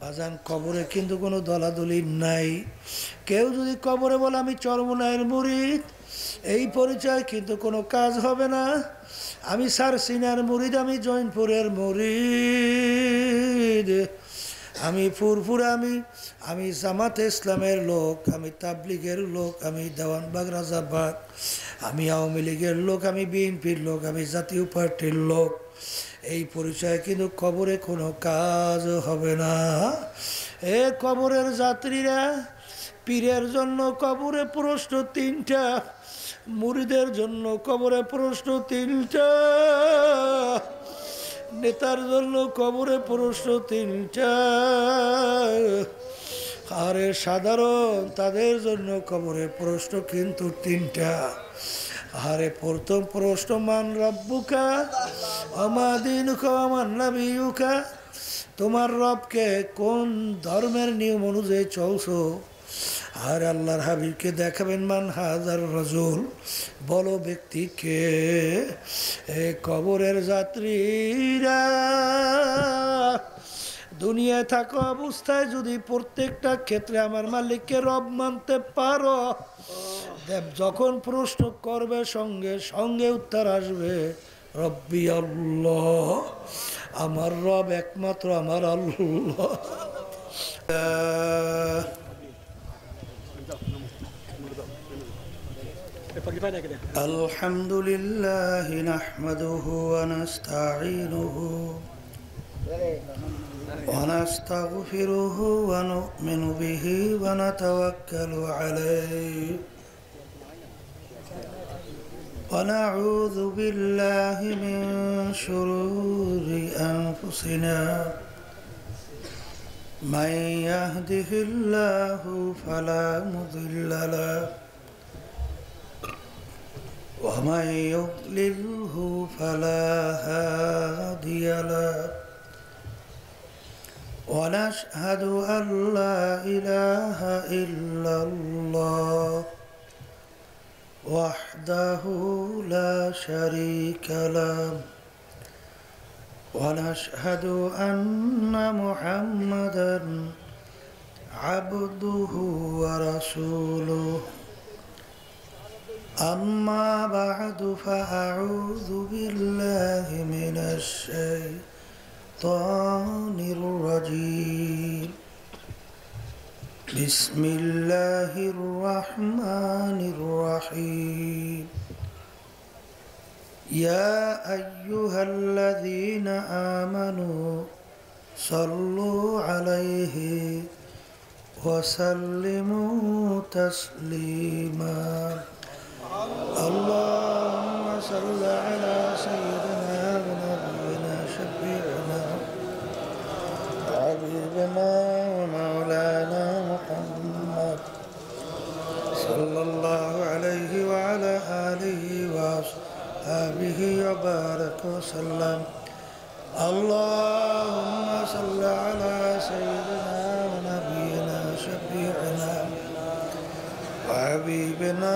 বাজান কবরে কিন্তু কোনো দলাদলি নাই। কেউ যদি কবরে বলে আমি চরমনায়ের মুরিদ, এই পরিচয় কিন্তু কোনো কাজ হবে না। আমি সারসিনার মুরিদ, আমি জৈনপুরের মুরিদ, আমি ফুরফুরা, আমি জামাতে ইসলামের লোক, আমি তাবলিগের লোক, আমি দেওয়ানবাগ রাজাবাগ, আমি আওয়ামী লীগের লোক, আমি বিএনপির লোক, আমি জাতীয় পার্টির লোক, এই পরিচয় কিন্তু কবরে কোনো কাজ হবে না। এ কবরের যাত্রীরা, পীরের জন্য কবরে প্রশ্ন তিনটা, মুরিদের জন্য কবরে প্রশ্ন তিনটা, নেতার জন্য কবরে প্রশ্ন তিনটা, আরে সাধারণ তাদের জন্য কবরে প্রশ্ন কিন্তু তিনটা। আরে প্রথম প্রশ্ন মান রব্বুকা ওমা দীনুকা ওমান নবিয়ুকা, তোমার রবকে, কোন ধর্মের নিয়ম অনুযায়ী চলছো। আর আল্লাহর হাবিবকে দেখাবেন মান হাজার রাজুল, বলো ব্যক্তিকে। এ কবরের যাত্রীরা, দুনিয়ায় থাকা অবস্থায় যদি প্রত্যেকটা ক্ষেত্রে আমার মালিককে রব মানতে পারো, যখন প্রশ্ন করবে সঙ্গে সঙ্গে উত্তর আসবে রব্বি আল্লাহ, আমার রব একমাত্র আমার আল্লাহ। আলহামদুলিল্লাহ নাহমাদুহু ওয়া নাস্তাঈনুহু ওয়া নাস্তাগফিরুহু ওয়া নু'মিনু বিহি ওয়া নাতাওয়াক্কালু আলাইহি ওয়া নাউযু বিল্লাহি মিন শুরুরি আনফুসিনা মান ইয়াহদিহিল্লাহু ফালা মুদিল্লা লাহু ومن يضلله فلا هادي له ونشهد أن لا إله إلا الله وحده لا شريك له ونشهد أن محمدا عبده ورسوله أما بعد فأعوذ بالله من الشيطان الرجيم بسم الله الرحمن الرحيم يا أيها الذين آمنوا صلوا عليه وسلموا تسليما اللهم صل على سيدنا ونبينا شفيعنا وحبيبنا ومولانا محمد صلى الله عليه وعلى آله وصحبه وبارك وسلم اللهم صل على سيدنا ونبينا شفيعنا وحبيبنا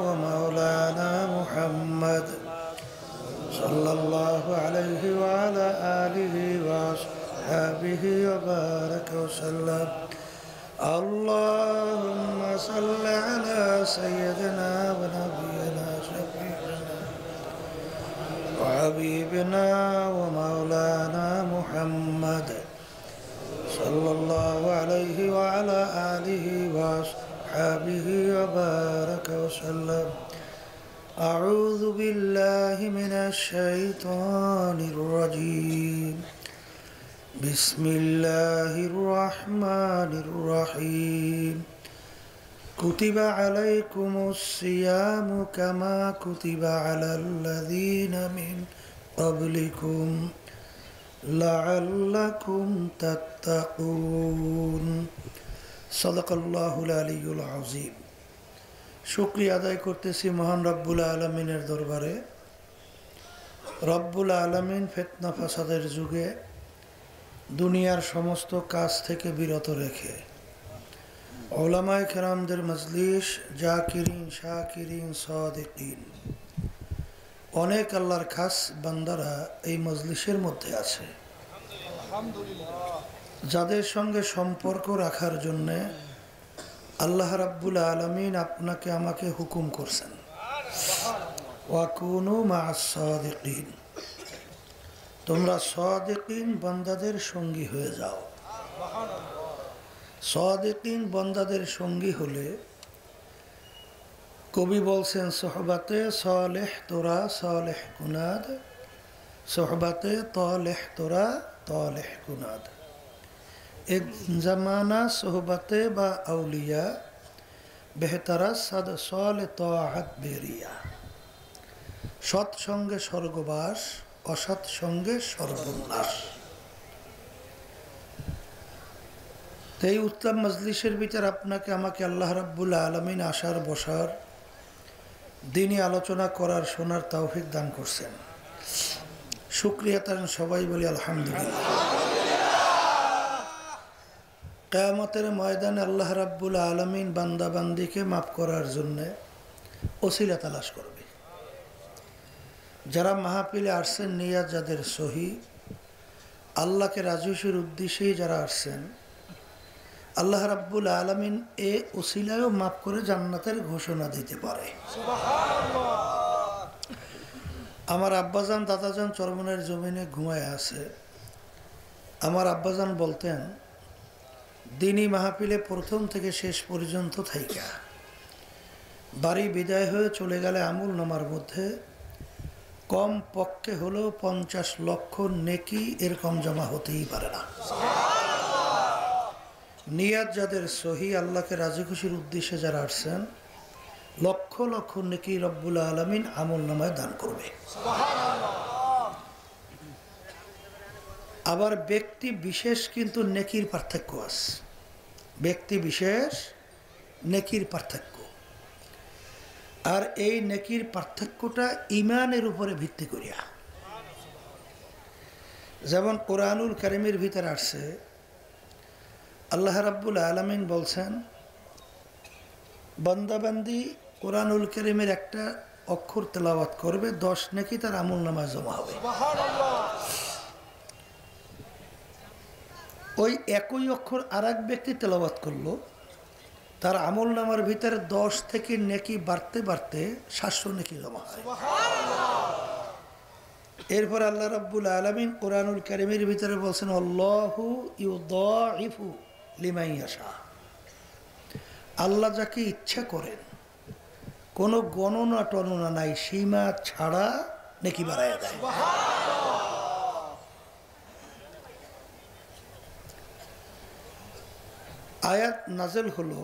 ومولانا محمد صلى الله عليه وعلى آله وصحبه وبارك وسلم اللهم صل على سيدنا ونبينا شفيعنا وحبيبنا ومولانا محمد صلى الله عليه وعلى آله وصحبه وبارك وسلم أعوذ بالله من الشيطان الرجيم بسم الله الرحمن الرحيم كتب عليكم الصيام كما كتب على الذين من قبلكم لعلكم تتقون صدق الله العلي العظيم শুকরিয়া আদায় করতেছি মহান রব্বুল আলামিনের দরবারে। রব্বুল আলামিন ফিতনা ফাসাদের যুগে দুনিয়ার সমস্ত কাজ থেকে বিরত রেখে উলামায়ে কেরামদের মজলিস, জাকিরিন, শাকিরিন, সাদিকিন, অনেক আল্লাহর খাস বান্দারা এই মজলিসের মধ্যে আছে। যাদের সঙ্গে সম্পর্ক রাখার জন্যে আল্লাহ রাব্বুল আলামিন আপনাকে আমাকে হুকুম করছেন, ওয়াকুনু মা'আস সাদিকিন, তোমরা সাদিকিন বান্দাদের সঙ্গী হয়ে যাও। সাদিকিন বান্দাদের সঙ্গী হলে কবি বলছেন, সোহবাতে সালেহ তোরা সালেহ কুনাদ, সোহবাতে তালেহ তোরা তালেহ কুনাদ। এক জামানা সোহবাতে বা আউলিয়া বেহতারা সাদ সালে তাআত বেরিয়া। সৎসঙ্গে স্বর্গবাস, অসৎ সঙ্গে সর্বনাশ। এই উত্তম মজলিসের ভিতর আপনাকে আমাকে আল্লাহ রাব্বুল আলামিন আসার বসার, দিনী আলোচনা করার, শোনার তৌফিক দান করছেন। শুকরিয়া তার সবাই বলি আলহামদুলিল্লাহ। কিয়ামতের ময়দানে আল্লাহ রাব্বুল আলামিন বান্দা বান্দিকে মাফ করার জন্য ওসিলা তালাশ করবে। যারা মাহফিলে আসছেন নিয়াত যাদের সহি, আল্লাহকে রাজুসের উদ্দেশ্যেই যারা আসছেন, আল্লাহ রাব্বুল আলামিন এ ওসিলায়ও মাফ করে জান্নাতের ঘোষণা দিতে পারে। আমার আব্বাজান দাদাজান চরমনের জমিনে ঘুমায় আছে। আমার আব্বাজান বলতেন, দিনী মাহফিলে প্রথম থেকে শেষ পর্যন্ত থাইকা বাড়ি বিদায় হয়ে চলে গেলে আমল নামার মধ্যে কম পক্ষে হলেও 50 লক্ষ নেকি এরকম জমা হতেই পারে না। নিয়াত যাদের সহি, আল্লাহকে রাজি খুশির উদ্দেশ্যে যারা আসছেন, লক্ষ লক্ষ নেকি রব্বুল আলামিন আমল নামায় দান করবে। আবার ব্যক্তি বিশেষ কিন্তু নেকির পার্থক্য আছে। ব্যক্তি বিশেষ নেকির পার্থক্য, আর এই নেকির পার্থক্যটা ইমানের উপরে ভিত্তি করিয়া। যেমন কোরআনুল কারীমের ভিতরে আসছে, আল্লাহ রাব্বুল আলামিন বলছেন, বান্দাবান্দি কোরআনুল কারীমের একটা অক্ষর তেলাওয়াত করবে, 10 নেকি তার আমল নামায় জমা হবে। ওই একই অক্ষর আর এক ব্যক্তি তেলাওয়াত করলো, তার আমল নামার ভিতরে 10 থেকে নেকি বাড়তে বাড়তে 700 নেকি জমা হয়। এরপর আল্লাহ রাব্বুল আলামিন কোরআনুল কারীমের ভিতরে বলছেন, আল্লাহু ইউদাইফু লিমান ইয়াশা, আল্লাহ যাকে ইচ্ছা করেন কোনো গণনা টননা নাই, সীমা ছাড়া নেকি বাড়ায়া দেয়। আয়াত নাজেল হলো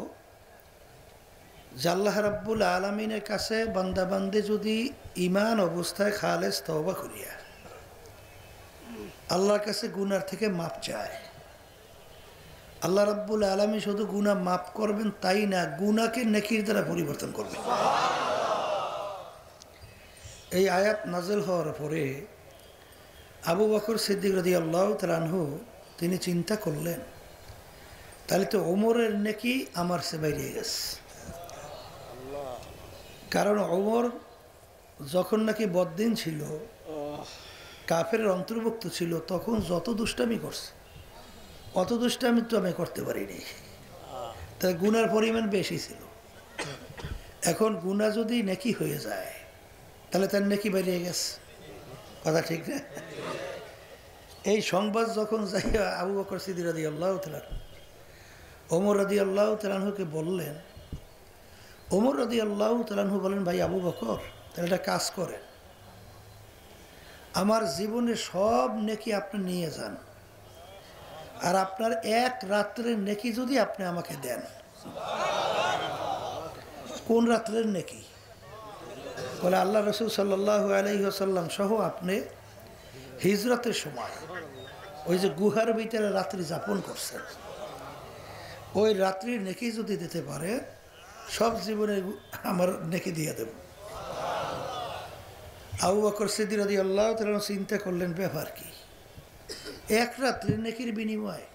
যে আল্লাহ রাব্বুল আলামিনের কাছে বান্দাবান্দি যদি ইমান অবস্থায় খালেস তওবা করিয়া আল্লাহর কাছে গুনার থেকে মাপ চায়, আল্লাহ রাব্বুল আলামিন শুধু গুনাহ মাফ করবেন তাই না, গুনাহকে নেকির দ্বারা পরিবর্তন করবেন। এই আয়াত নাজেল হওয়ার পরে আবু বকর সিদ্দিক রাদিয়াল্লাহু তাআলা আনহু তিনি চিন্তা করলেন, তাহলে তো ওমরের নেকি আমার সে বাইরে গেছে। কারণ ওমর যখন নাকি বদ্দিন ছিল, কাফের অন্তর্ভুক্ত ছিল, তখন যত দুষ্টামি করছে অত দুষ্টামি তো আমি করতে পারিনি, তাই গুনার পরিমাণ বেশি ছিল। এখন গুনাহ যদি নেকি হয়ে যায় তাহলে তার নেকি বেরিয়ে গেছে, কথা ঠিক না? এই সংবাদ যখন যাই আবু বকর সিদ্দিক রাদিয়াল্লাহু তাআলা ওমর রাদিয়াল্লাহু তাআলা আনহুকে বললেন, ওমর রাদিয়াল্লাহু তাআলা আনহু বলেন, ভাই আবু বকর, তাহলে একটা কাজ করেন, আমার জীবনে সব নেকি আপনি নিয়ে যান, আর আপনার এক রাত্রের নেকি যদি আপনি আমাকে দেন। কোন রাত্রের নেকি? বলে আল্লাহ রাসূল সাল্লাল্লাহু আলাইহি ওয়াসাল্লাম সহ আপনি হিজরতের সময় ওই যে গুহার ভিতরে রাত্রি যাপন করছেন, ওই রাত্রির নেকি যদি দিতে পারে, সব জীবনে আমার নেকি দিয়ে দেব। আবু বকর সিদ্দিক রাদিয়াল্লাহু তাআলা চিন্তা করলেন, ব্যাপার কি, এক রাত্রির নেকির বিনিময়ে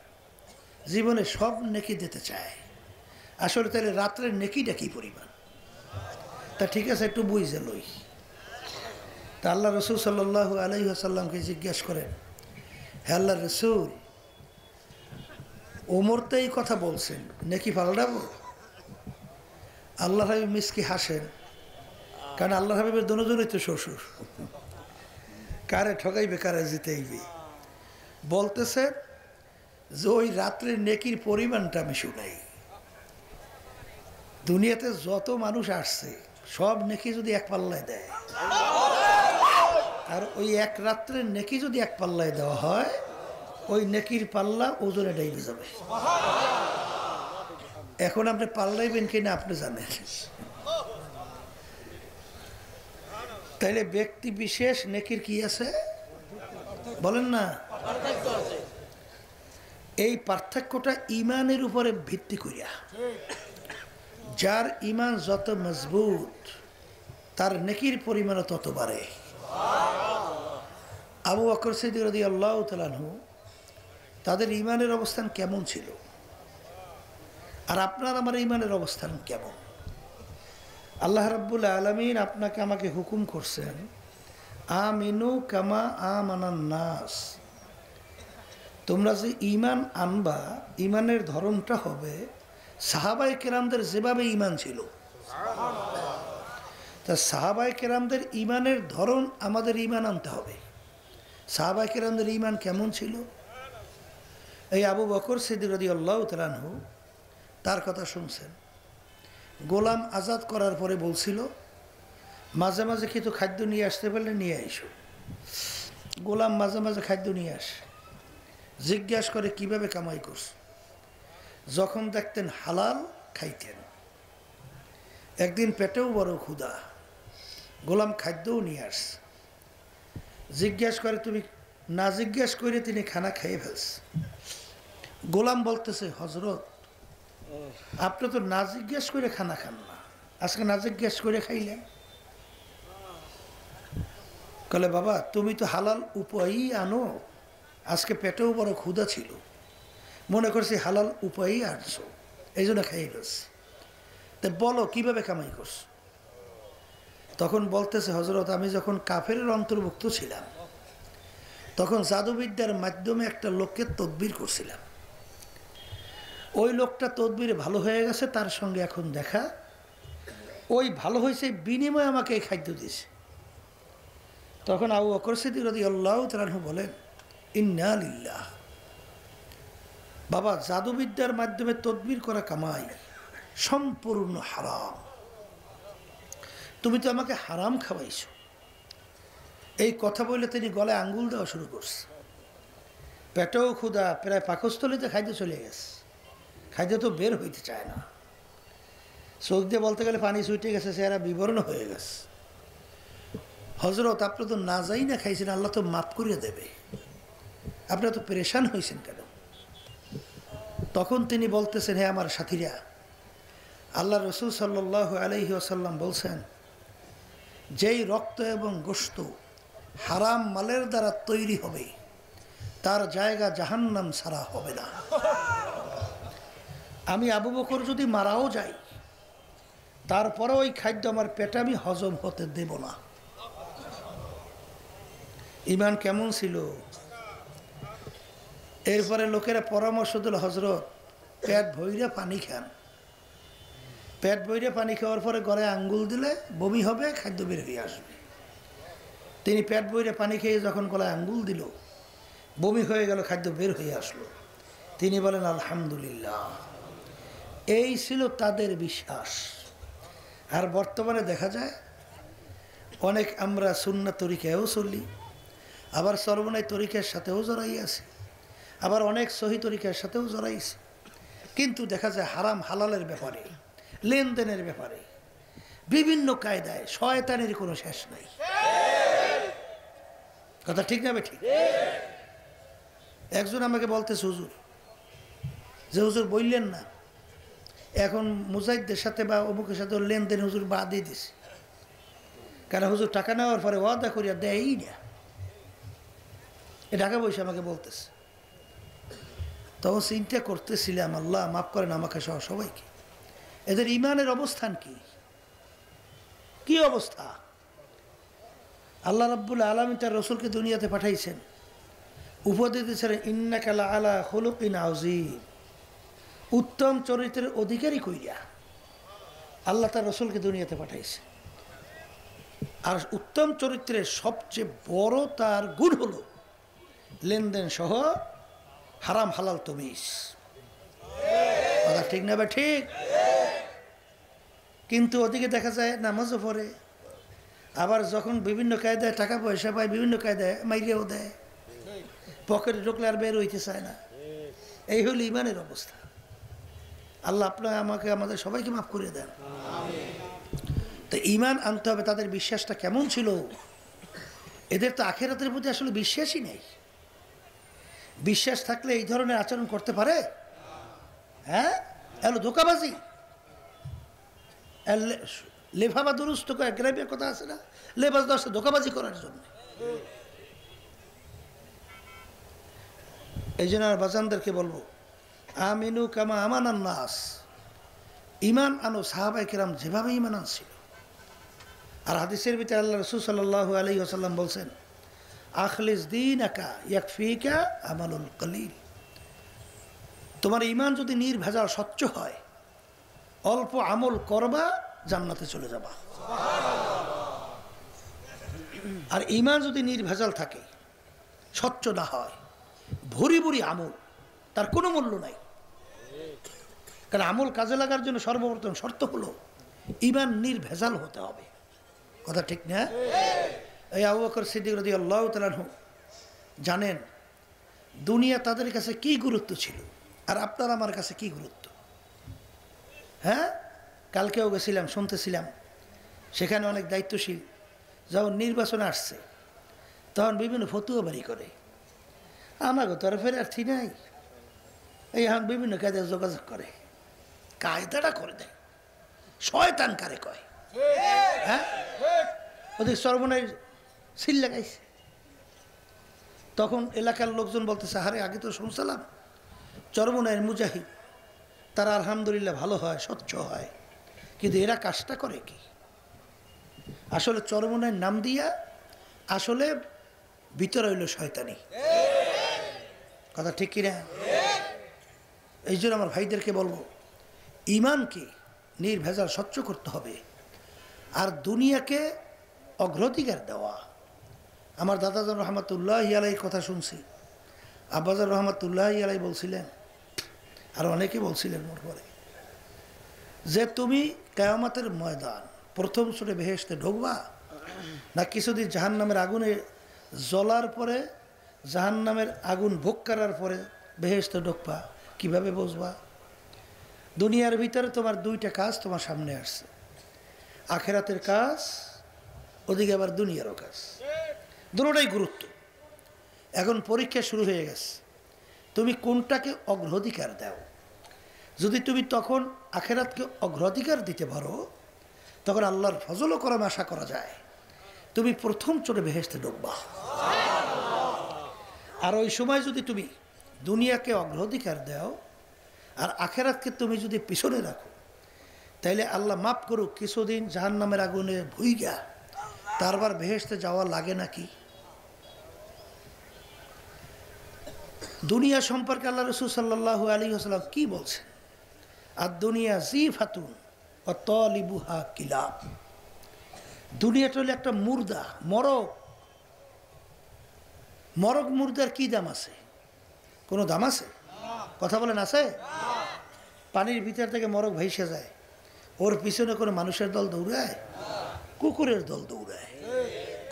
জীবনে সব নেকি দিতে চায়, আসলে তাহলে রাত্রের নেকিটা কি পরিমাণ? তা ঠিক আছে, একটু বুঝে লই। তা আল্লাহ রসুল সাল্লাল্লাহু আলাইহি ওয়াসাল্লামকে জিজ্ঞেস করেন, হে আল্লাহ রসুল, ওমর তো এই কথা বলছেন, নেকি পাল্টাবো? আল্লাহ হাবিব মিসকি হাসেন, কারণ আল্লাহ হাবিবের দোনোজনই তো শ্বশুর, কারে ঠকাইবে কারে জিতেইবে। বলতেছে যে ওই রাত্রের নেকির পরিমাণটা আমি শুনাই। দুনিয়াতে যত মানুষ আসছে সব নেকি যদি এক পাল্লায় দেয়, আর ওই এক রাত্রের নেকি যদি এক পাল্লায় দেওয়া হয়, ওই নেকির পাল্লা ওজনে ডাইবে যাবে। এখন আপনি পাল্লাইবেন কিনা আপনি জানেন। তাইলে ব্যক্তি বিশেষ নেকির কি আছে বলেন না? এই পার্থক্যটা ইমানের উপরে ভিত্তি করিয়া। যার ইমান যত মজবুত তার নেকির পরিমাণ তত বাড়ে। আবু বকর সিদ্দিক রাদিয়াল্লাহু তাআলা আনহু, তাদের ইমানের অবস্থান কেমন ছিল, আর আপনার আমার ইমানের অবস্থান কেমন? আল্লাহ রাব্বুল আলামিন আপনাকে আমাকে হুকুম করছেন, আমিনু কামা আমানান নাস। তোমরা যে ইমান আনবা, ইমানের ধরনটা হবে সাহাবায়ে কেরামদের যেভাবে ইমান ছিল। তা সাহাবায়ে কেরামদের ইমানের ধরন আমাদের ইমান আনতে হবে। সাহাবায়ে কেরামদের ইমান কেমন ছিল? এই আবু বকর সিদ্দিক রাদিয়াল্লাহু তাআলা আনহু, তার কথা শুনছেন। গোলাম আজাদ করার পরে বলছিল, মাঝে মাঝে কিছু খাদ্য নিয়ে আসতে পারলে নিয়ে আইসো। গোলাম মাঝে মাঝে খাদ্য নিয়ে আসে, জিজ্ঞাসা করে কিভাবে কামাই করছ। যখন দেখতেন হালাল খাইতেন। একদিন পেটেও বড় ক্ষুধা, গোলাম খাদ্যও নিয়ে আসছে। জিজ্ঞাসা করে, তুমি না জিজ্ঞাস করে তিনি খানা খেয়ে ফেলছে। গোলাম বলতেছে, হজরত আপনি তো না জিজ্ঞাসা করে খানা খান না, আজকে না জিজ্ঞাসা করে খাইলেন। বলে, বাবা তুমি তো হালাল উপায়ই আনো, আজকে পেটেও বড় ক্ষুধা ছিল, মনে করছি হালাল উপায়ই আনছো, এই জন্য খাইয়ে ফেলছি। তা বলো কিভাবে কামাই করছো? তখন বলতেছে, হজরত আমি যখন কাফেরের অন্তর্ভুক্ত ছিলাম তখন জাদুবিদ্যার মাধ্যমে একটা লোককে তদবির করছিলাম। ওই লোকটা তদবিরে ভালো হয়ে গেছে, তার সঙ্গে এখন দেখা, ওই ভালো হয়েছে বিনিময়ে আমাকে এই খাদ্য দিয়েছে। তখন আবু বকর সিদ্দিক রাদিয়াল্লাহু তাআলা আনহু বলেন, ইন্না লিল্লাহ। বাবা জাদুবিদ্যার মাধ্যমে তদবির করা কামাই সম্পূর্ণ হারাম, তুমি তো আমাকে হারাম খাওয়াইছো। এই কথা বলে তিনি গলায় আঙ্গুল দেওয়া শুরু করছে। পেটেও ক্ষুধা, প্রায় পাকস্থলিতে খাদ্য চলে গেছে, খাদ্য তো বের হইতে চায় না। চোখ দিয়ে বলতে গেলে পানি ছুটে গেছে, চেহারা বিবর্ণ হয়ে গেছে। হজরত আপনি তো না যাই না খাইছেন, আল্লাহ তো মাফ করিয়ে দেবে, আপনি তো পেরেশান হয়েছেন কেন? তখন তিনি বলতেছেন, হে আমার সাথীরা, আল্লাহ রসুল সাল্লাল্লাহু আলাইহি ওয়াসাল্লাম বলছেন, যেই রক্ত এবং গোশত হারাম মালের দ্বারা তৈরি হবে তার জায়গা জাহান্নাম ছাড়া হবে না। আমি আবু বকর যদি মারাও যাই, তারপরে ওই খাদ্য আমার পেটে আমি হজম হতে দেব না। ইমান কেমন ছিল? এরপরে লোকেরা পরামর্শ দিল, হজরত পেট ভইরা পানি খান। পেট ভইরা পানি খাওয়ার পরে গলায় আঙ্গুল দিলে বমি হবে, খাদ্য বের হয়ে আসবে। তিনি পেট ভইরা পানি খেয়ে যখন গলায় আঙ্গুল দিল, বমি হয়ে গেল, খাদ্য বের হয়ে আসলো। তিনি বলেন, আলহামদুলিল্লাহ। এই ছিল তাদের বিশ্বাস। আর বর্তমানে দেখা যায় অনেক আমরা সুন্নাত তরিকায়ও চলি, আবার সর্বনাই তরিকার সাথেও জড়াই আছি, আবার অনেক সহি তরিকার সাথেও জড়াইছি। কিন্তু দেখা যায় হারাম হালালের ব্যাপারে, লেনদেনের ব্যাপারে বিভিন্ন কায়দায় শয়তানের কোনো শেষ নাই। কথা ঠিক না ঠিক? একজন আমাকে বলতেছে, হুজুর যে হুজুর বললেন না এখন মুজাহিদদের সাথে বা অমুকের সাথে লেনদেন হুজুর বাদ দিয়ে দিছে, কারণ হুজুর টাকা নেওয়ার পরে ওয়াদা করিয়া দেয়ই না। এ ঢাকা বসে আমাকে বলতেছে। তখন চিন্তা করতেছিলাম, আল্লাহ মাফ করেন আমাকে সহ সবাইকে, এদের ইমানের অবস্থান কি, কি অবস্থা? আল্লাহ রাব্বুল আলামিন তার রসুলকে দুনিয়াতে পাঠাইছেন, উপদেশ দিয়েছিলেন, ইন্নাকা লা আলা খুলুকিন আযীম, উত্তম চরিত্রের অধিকারী কইরা আল্লাহ তার রসুলকে দুনিয়াতে পাঠাইছে। আর উত্তম চরিত্রের সবচেয়ে বড় তার গুণ হলো লেনদেন সহ হারাম হালাল তমিজ। কথা ঠিক না বা ঠিক? কিন্তু ওদিকে দেখা যায় নামাজও পড়ে, আবার যখন বিভিন্ন কায়দায় টাকা পয়সা পায় বিভিন্ন কায়দায় মাইরেও দেয়, পকেটে ঢুকলে আর বের হইতে চায় না। এই হলো ইমানের অবস্থা। আল্লাহ আপনার আমাকে আমাদের সবাইকে মাফ করে দেন। তো ইমান আনতে হবে। তাদের বিশ্বাসটা কেমন ছিল? এদের তো আখিরাতের প্রতি আসলে বিশ্বাসই নেই। বিশ্বাস থাকলে এই ধরনের আচরণ করতে পারে? হ্যাঁ, এলো ধোকাবাজি। লেফাবা দুরুস্ত করে গ্রামের কথা আছে না, লেবাস দশে ধোকাবাজি করার জন্য। এই জন্য আর বাজানদেরকে বলবো, আমিনু কামা আমানান নাস, ইমান আনো সাহাবাই কেরাম যেভাবে ইমান আনছিল। আর হাদিসের ভিতরে আল্লাহ রাসূল সাল্লাল্লাহু আলাইহি ওয়াসাল্লাম বলছেন, আখলিস দীনাকা ইয়াকফিকা আমালুল কলিল। তোমার ইমান যদি নির্ভেজাল স্বচ্ছ হয়, অল্প আমল করবা, জান্নাতে চলে যাবা। আর ইমান যদি নির্ভেজাল থাকে, স্বচ্ছ না হয়, ভরি ভরি আমল, তার কোনো মূল্য নাই। কারণ আমল কাজে লাগার জন্য সর্বপ্রথম শর্ত হলো ইমান নির্ভেজাল হতে হবে। কথা ঠিক না? এই আবু বকর সিদ্দিক রাদিয়াল্লাহু তাআলা আনহু জানেন দুনিয়া তাদের কাছে কি গুরুত্ব ছিল, আর আপনার আমার কাছে কি গুরুত্ব। হ্যাঁ, কালকেও গেছিলাম, শুনতেছিলাম সেখানে অনেক দায়িত্বশীল যখন নির্বাচন আসছে তখন বিভিন্ন ফতুয়া বাড়ি করে। আমাকে তো আর ফেরার্থী নাই, এই এখন বিভিন্ন কায়দায় যোগাযোগ করে, কায়দাটা করে দেয়, শয়তান কারে কয়। হ্যাঁ, ওদের সর্বনাই সিল লাগাইছে। তখন এলাকার লোকজন বলতেছে, হারে আগে তো শুনছিলাম চরমনায়ের মুজাহিদ তারা আলহামদুলিল্লাহ ভালো হয়, স্বচ্ছ হয়, কিন্তু এরা কাজটা করে কি? আসলে চরমনায়ের নাম দিয়া আসলে ভিতরে হইল শয়তানি। কথা ঠিক কিনা? এই জন্য আমার ভাইদেরকে বলবো, ইমানকে নির্ভেজাল স্বচ্ছ করতে হবে, আর দুনিয়াকে অগ্রাধিকার দেওয়া। আমার দাদাজান রহমতুল্লাহি আলাইহির কথা শুনছি, আব্বাজান রহমতুল্লাহি আলাইহি বলছিলেন, আর অনেকে বলছিলেন মোর পরে, যে তুমি কিয়ামতের ময়দান প্রথম ছোটে বেহেশতে ঢুকবা, না কিছুদিন জাহান্নামের আগুনে জ্বলার পরে, জাহান্নামের আগুন ভোগ করার পরে বেহেশতে ঢুকবা, কিভাবে বুঝবা? দুনিয়ার ভিতরে তোমার দুইটা কাজ তোমার সামনে আসছে, আখেরাতের কাজ, ওদিকে আবার দুনিয়ারও কাজ, দুটোটাই গুরুত্ব। এখন পরীক্ষা শুরু হয়ে গেছে, তুমি কোনটাকে অগ্রাধিকার দাও। যদি তুমি তখন আখেরাতকে অগ্রাধিকার দিতে পারো, তখন আল্লাহর ফজল ও করম আশা করা যায় তুমি প্রথম চোটে বেহেশতে ঢুকবা। আর ওই সময় যদি তুমি দুনিয়াকে অগ্রাধিকার দাও আর আখেরাতকে তুমি যদি পিছনে রাখো, তাইলে আল্লাহ মাফ করুক, কিছুদিন জাহান্নামের আগুনে ভুইগা তারপর বেহেশতে যাওয়া লাগে নাকি? দুনিয়া সম্পর্কে আল্লাহ রাসূল সাল্লাল্লাহু আলাইহি ওয়াসাল্লাম কি বলছেন? আর দুনিয়া জিফাতুন ওয়া তালিবুহা কিলাব। দুনিয়াটা হলো একটা মুর্দা, মরক। মরক মুর্দার কি দাম আছে? কোনো দাম আছে? কথা বলেন, আছে? পানির ভিতর থেকে মরক ভাইসে যায়, ওর পিছনে কোনো মানুষের দল দৌড়ায়? কুকুরের দল দৌড়ায়।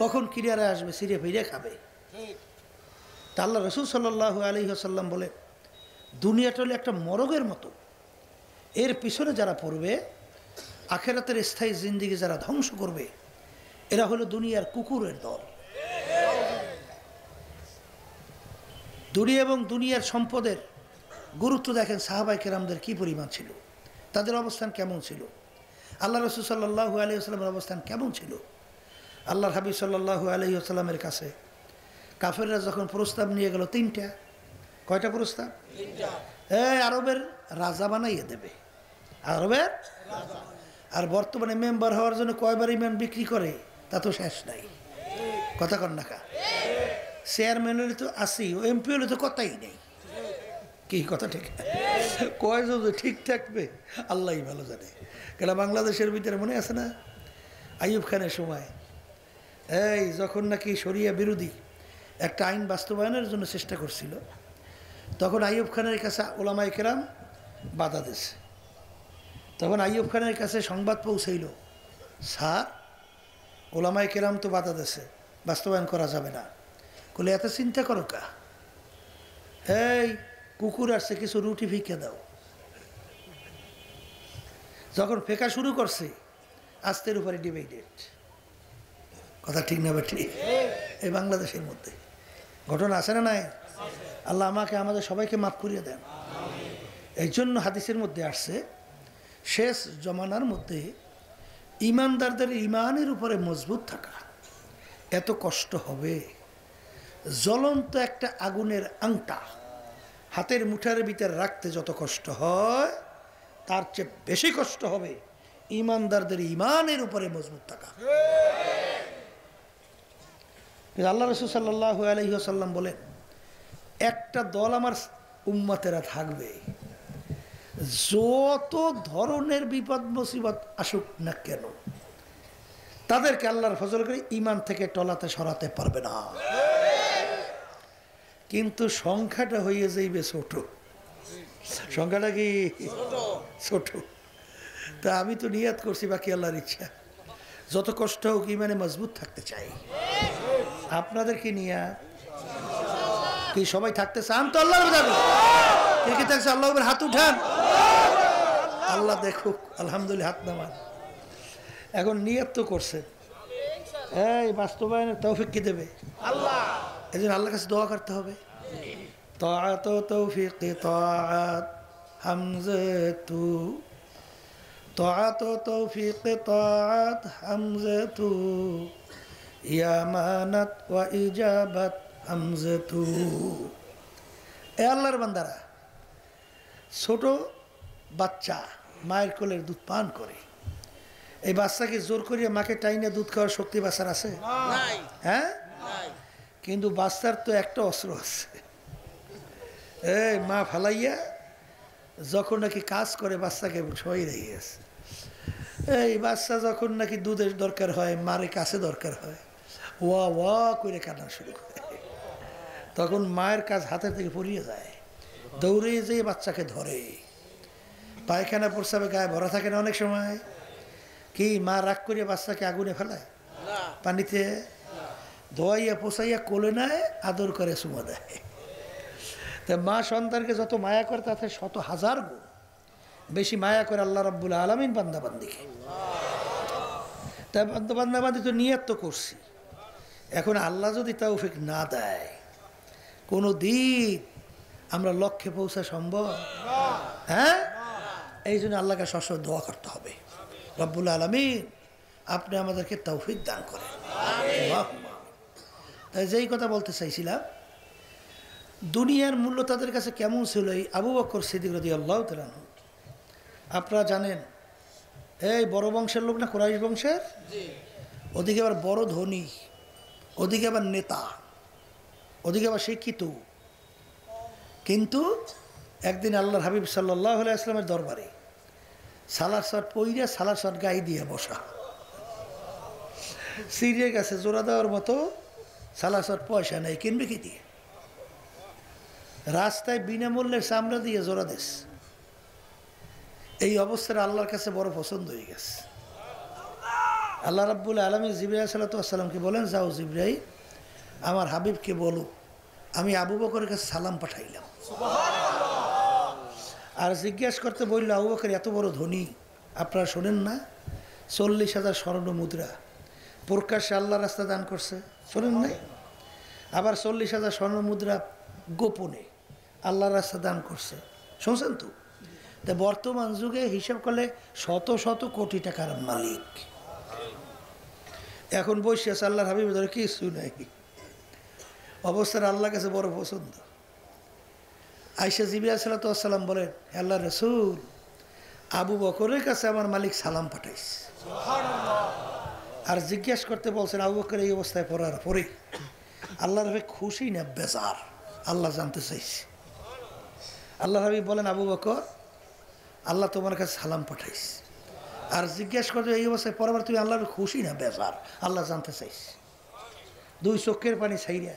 কখন কিনারে আসবে, সিরে ফিরে খাবে। তা আল্লাহ রাসূল সাল্লাল্লাহু আলাইহি ওয়াসাল্লাম বলে, দুনিয়াটা হলো একটা মরগের মতো, এর পিছনে যারা পড়বে, আখেরাতের স্থায়ী জিন্দিগি যারা ধ্বংস করবে, এরা হলো দুনিয়ার কুকুরের দল। দুনিয়া এবং দুনিয়ার সম্পদের গুরুত্ব দেখেন সাহাবায়ে কেরামদের কি পরিমাণ ছিল, তাদের অবস্থান কেমন ছিল, আল্লাহ রাসূল সাল্লাল্লাহু আলাইহি ওয়াসাল্লামের অবস্থান কেমন ছিল। আল্লাহর হাবিব সাল্লাল্লাহু আলাইহি ওয়াসাল্লামের কাছে কাফেররা যখন প্রস্তাব নিয়ে গেল, তিনটা, কয়টা প্রস্তাব? এই আরবের রাজা বানাইয়ে দেবে, আরবের। আর বর্তমানে মেম্বার হওয়ার জন্য কয়বার ইমান বিক্রি করে তা তো শেষ নাই। কথা কন না কা? চেয়ারম্যান হলে তো আসি, এমপি হলে তো কথাই নেই। কি কথা ঠিক? কয়জন যে ঠিক থাকবে আল্লাহই ভালো জানে। কেন বাংলাদেশের ভিতরে মনে আছে না আইয়ুব খানের সময়, এই যখন নাকি শরিয়া বিরোধী একটা আইন বাস্তবায়নের জন্য চেষ্টা করছিল, তখন আইয়ুব খানের কাছে ওলামায়ে কেরাম বাধা দিয়েছে। তখন আইয়ুব খানের কাছে সংবাদ পৌঁছাইল, স্যার ওলামায়ে কেরাম তো বাধা দিয়েছে, বাস্তবায়ন করা যাবে না। বলে এত চিন্তা করো কা, এই কুকুর আসছে কিছু রুটি ভিক্ষে দাও। যখন ফেকা শুরু করছে আস্তের উপরে ডিভাইডেড, কথা ঠিক না বা ঠিক? এই বাংলাদেশের মধ্যে ঘটনা আছে না নাই? আল্লাহ আমাকে আমাদের সবাইকে মাফ করিয়ে দেন। এই জন্য হাদিসের মধ্যে আসছে শেষ জমানার মধ্যে ইমানদারদের ইমানের উপরে মজবুত থাকা এত কষ্ট হবে, জ্বলন্ত একটা আগুনের আংটা হাতের মুঠার ভিতরে রাখতে যত কষ্ট হয়, তার চেয়ে বেশি কষ্ট হবে ইমানদারদের ইমানের উপরে মজবুত থাকা। আল্লাহ রাসূল সাল্লাল্লাহু আলাইহি ওয়াসাল্লাম বলেন, একটা দল আমার উম্মতেরা থাকবে, যত ধরনের বিপদ মুসিবত আসুক না কেন তাদেরকে আল্লাহর ফজল করে ইমান থেকে টলাতে সরাতে পারবে না। কিন্তু সংখ্যাটা হয়ে যাইবে ছোট। সংখ্যাটা কি ছোট? তা আমি তো নিয়াত করছি, বাকি আল্লাহর ইচ্ছা, যত কষ্ট হোক ইমানে মজবুত থাকতে চাই। আপনাদের কি নিয়াত? কি সবাই থাকতে চান তো? আল্লাহর দাবি কে কে থাকছে আল্লাহ উপর হাত উঠান, আল্লাহ দেখুক। আলহামদুলিল্লাহ, হাত নামান। এখন নিয়ত তো করছেন, এই বাস্তবায়নের তৌফিক কি দেবে? আল্লাহ। এই জন্য আল্লাহর কাছে দোয়া করতে হবে। তাআত তৌফিক তাআত হামজাতু, তাআত তৌফিক তাআত হামজাতু, ইয়ামানাত ওয়া ইজাবাত হামজাতু। এ আল্লাহর বান্দারা, ছোট বাচ্চা মায়ের কোলের দুধ পান করে, এই বাচ্চাকে জোর করিয়া মাকে টাইনে দুধ খাওয়ার শক্তি বাচ্চার আছে? হ্যাঁ, কিন্তু বাচ্চার তো একটা অস্ত্র আছে, এই মা ফালাইয়া যখন নাকি কাজ করে বাচ্চাকে সই রেখে গেছে। এই বাচ্চা যখন নাকি দুধের দরকার হয়, মারে কাছে দরকার হয়, ওয়া ওয়া করে কান্না শুরু করে, তখন মায়ের কাজ হাতের থেকে পড়িয়ে যায়, দৌড়ে যেয়ে বাচ্চাকে ধরে। পায়খানা প্রস্রাবে গায়ে ভরা থাকে না অনেক সময়, কি মা রাগ করিয়া বাচ্চাকে আগুনে ফেলায়, পানিতে ধোয়াইয়া পোষাইয়া কোলে নেয়, আদর করে চুমা দেয়। তা মা সন্তানকে যত মায়া করে তাতে শত হাজার গুণ বেশি মায়া করে আল্লাহ রাব্বুল আলামিন বান্দাবান্দিকে। তাই বান্দাবান্দি তো নিয়ত তো করছি, এখন আল্লাহ যদি তৌফিক না দেয় কোনো দিন আমরা লক্ষ্যে পৌঁছা সম্ভব? হ্যাঁ, এই জন্য আল্লাহকে সবসময় দোয়া করতে হবে, রব্বুল আলামিন আপনি আমাদেরকে তৌফিক দান করেন। তাই যেই কথা বলতে চাইছিলাম, দুনিয়ার মূল্য তাদের কাছে কেমন ছিল, এই আবু বকর সিদ্দিক রাদিয়াল্লাহু তাআলা আনহু। আপনারা জানেন, এই বড় বংশের লোক না, কুরাইশ বংশের, ওদিকে আবার বড় ধনী, ওদিকে আবার নেতা, ওদিকে আবার শিক্ষিত। কিন্তু একদিন আল্লাহর হাবিব সাল্লাল্লাহু আলাইহি ওয়াসাল্লামের দরবারে সালার শট পইরা সালার শট গায়ে দিয়ে বসা, সিরিয়ে গেছে জোড়া দেওয়ার মতো, সালার শট পয়সা নেই, কিনবে কি দিয়ে? রাস্তায় বিনামূল্যের চামড়া দিয়ে জোড়া দিস। এই অবস্থায় আল্লাহর কাছে বড় পছন্দ হয়ে গেছে। আল্লাহ রাব্বুল আলামিন জিবরাইল সাল্লাল্লাহু আলাইহি ওয়াসাল্লামকে বলেন, যাও জিবরাইল, আমার হাবিবকে বলো আমি আবু বকরের কাছে সালাম পাঠাইলাম। আর জিজ্ঞাসা করতে বলল, আবু বকর এত বড় ধনী, আপনারা শোনেন না 40,000 স্বর্ণ মুদ্রা প্রকাশ্যে আল্লাহ রাস্তা দান করছে, শোনেন নাই? আবার 40,000 স্বর্ণ মুদ্রা গোপনে আল্লাহ রাস্তা দান করছে, শুনছেন তো? তা বর্তমান যুগে হিসাব করলে শত শত কোটি টাকার মালিক। এখন বসে আছে আল্লাহর হাবিব ধরে কিছু নাই, অবস্থার আল্লাহর কাছে বড় পছন্দ। আয়েশা জিবরাইল সাল্লাল্লাহু আলাইহি ওয়াসাল্লাম বলেন, আল্লাহর রাসূল, আবু বকরের কাছে আমার মালিক সালাম পাঠাইছে। আর জিজ্ঞাসা করতে বলছেন, আবু বকর এই অবস্থায় পড়ার পরে আল্লাহর খুশি না বেজার, আল্লাহ জানতে চাইছে। আল্লাহ হাবিব বলেন, আবু বকর, আল্লাহ তোমার কাছে সালাম পাঠাইস, আর জিজ্ঞেস করছো এই অবস্থায় পরবার তুমি আল্লাহর খুশি না বেজার, আল্লাহ জানতে চাইস। দুই চোখের পানি ছাইরা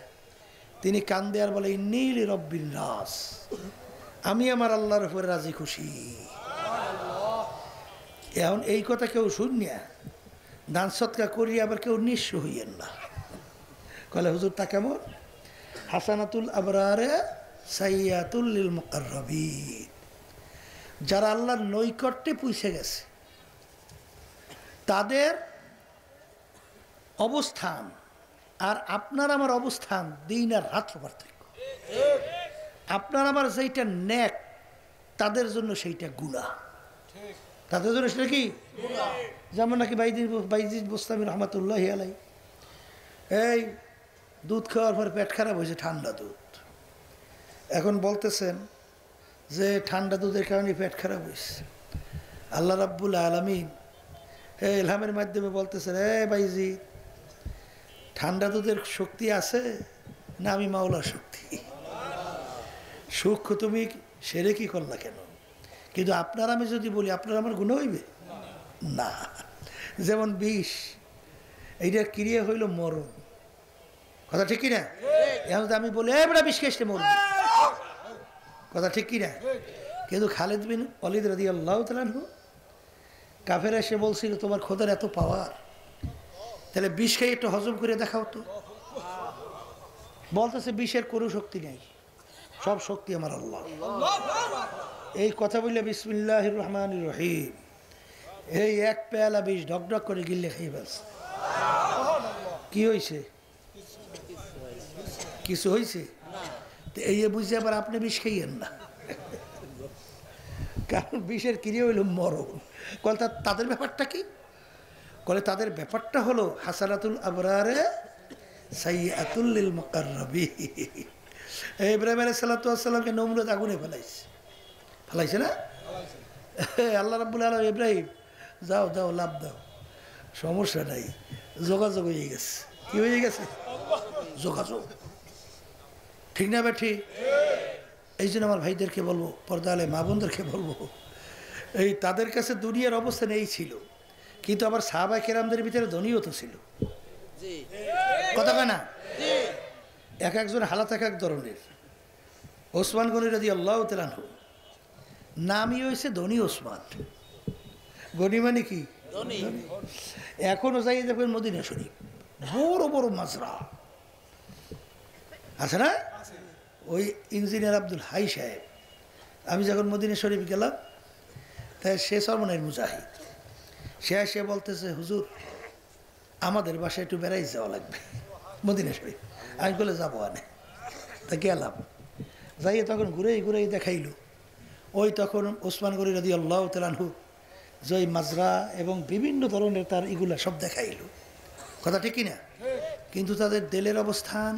তিনি কান্দে আর বলে, ইন্নীল রব্বিন নাস, আমি আমার আল্লাহর উপরে রাজি খুশি। এখন এই কথা কেউ শুনিয়া দান সৎকার করিয়া আবার কেউ নিঃস্ব হইয়েন না। কলে হুজুর তা কেমন? হাসানাতুল আবরারে সাইয়াতুল লিল মুকাররাবিন, যারা আল্লাহর নৈকট্যে পৌঁছে গেছে তাদের অবস্থান আর আপনার আমার অবস্থান দিন আর রাত পার্থক্য। আপনার আমার যেইটা নেক তাদের জন্য সেইটা গুনাহ, তাদের জন্য সেটা কি? যেমন নাকি বাইজিদ বোস্তামি রহমাতুল্লাহ আলাই, এই দুধ খাওয়ার পর পেট খারাপ হয়েছে, ঠান্ডা দুধ। এখন বলতেছেন যে ঠান্ডা দুধের কারণে পেট খারাপ হয়েছে। আল্লাহ রাব্বুল আলামিন ইলহামের মাধ্যমে বলতেছেন, বাইজিদ, ঠান্ডা দুধের শক্তি আছে না আমি মাওলার শক্তি? সুখ তুমি সেরে কি করলা কেন? কিন্তু আপনার আমি যদি বলি আপনার আমার গুণ হইবে না। যেমন বিষ, এইটার ক্রিয়া হইল মরণ, কথা ঠিক কিনা? এখন আমি বলি এবার বিষ খেয়ে মরবে, কথা ঠিক কিনা? কিন্তু খালিদ বিন ওয়ালিদ রাদিয়াল্লাহু তাআলা আনহু, কাফেরা এসে বলছিল তোমার খোদার এত পাওয়ার, তাহলে বিষ খেয়ে একটু হজম করে দেখাও তো। বলতেছে বিষের কোনো শক্তি নেই, সব শক্তি আমার আল্লাহ। এই কথা বললে বিসমিল্লাহির রহমানির রহিম, এই এক পেয়ালা বিষ ঢকঢক করে গিললে খেয়ে ফেলছে। কি হয়েছে? কিছু হয়েছে? এই বুঝে আবার আপনি বিষ খাইয়েন না, কারণ বিষের ক্রিয়া হইল মরণ। কলে তাদের ব্যাপারটা কি? কলে তাদের ব্যাপারটা হলো হাসানাতুল আবরারে সাইয়াতুল লিল মুকাররাবিন। ইব্রাহিম আলাইহিস সালাতু ওয়াস সালামকে নমরুদ আগুনে ফেলাইছে না? আল্লাহ রাব্বুল আলামিন, ইব্রাহিম যাও দাও, লাভ দাও, সমস্যা নাই, যোগাযোগ হয়ে গেছে। কি হয়ে গেছে? যোগাযোগ, ঠিক না বেঠি? এই জন্য আমার ভাইদেরকে বলবো, পর্দা আলে মা বোনদেরকে বলবো, এই তাদের কাছে দুনিয়ার অবস্থান এই ছিল, কিন্তু আবার সাহাবায়ে কেরামদের ভিতরে ধনীও তো ছিল, কথা কয় না? এক একজন হালাত এক এক ধরনের। ওসমান গনি রাদিয়াল্লাহু তাআলা আনহু নামই হয়েছে ধনী ওসমান। গনি মানে কি? এখনো যাই দেখবেন মদিনা শরীফ বড় বড় মাজরা আছে না? ওই ইঞ্জিনিয়ার আব্দুল হাই সাহেব, আমি যখন মদিনা শরীফ গেলাম, তাই সে সর্বনাইর মুজাহিদ, সে বলতেছে, হুজুর আমাদের বাসায় একটু বেড়াই যাওয়া লাগবে মদিনা শরীফ। আমি বলে যাবো আনে, তা গেলাম, যাইয়ে তখন ঘুরেই দেখাইল। ওই তখন ওসমান গনি রাদিয়াল্লাহু তাআলা আনহু জয় মাজরা এবং বিভিন্ন ধরনের তার এগুলা সব দেখাইল, কথা ঠিক কিনা? কিন্তু তাদের দিলের অবস্থান,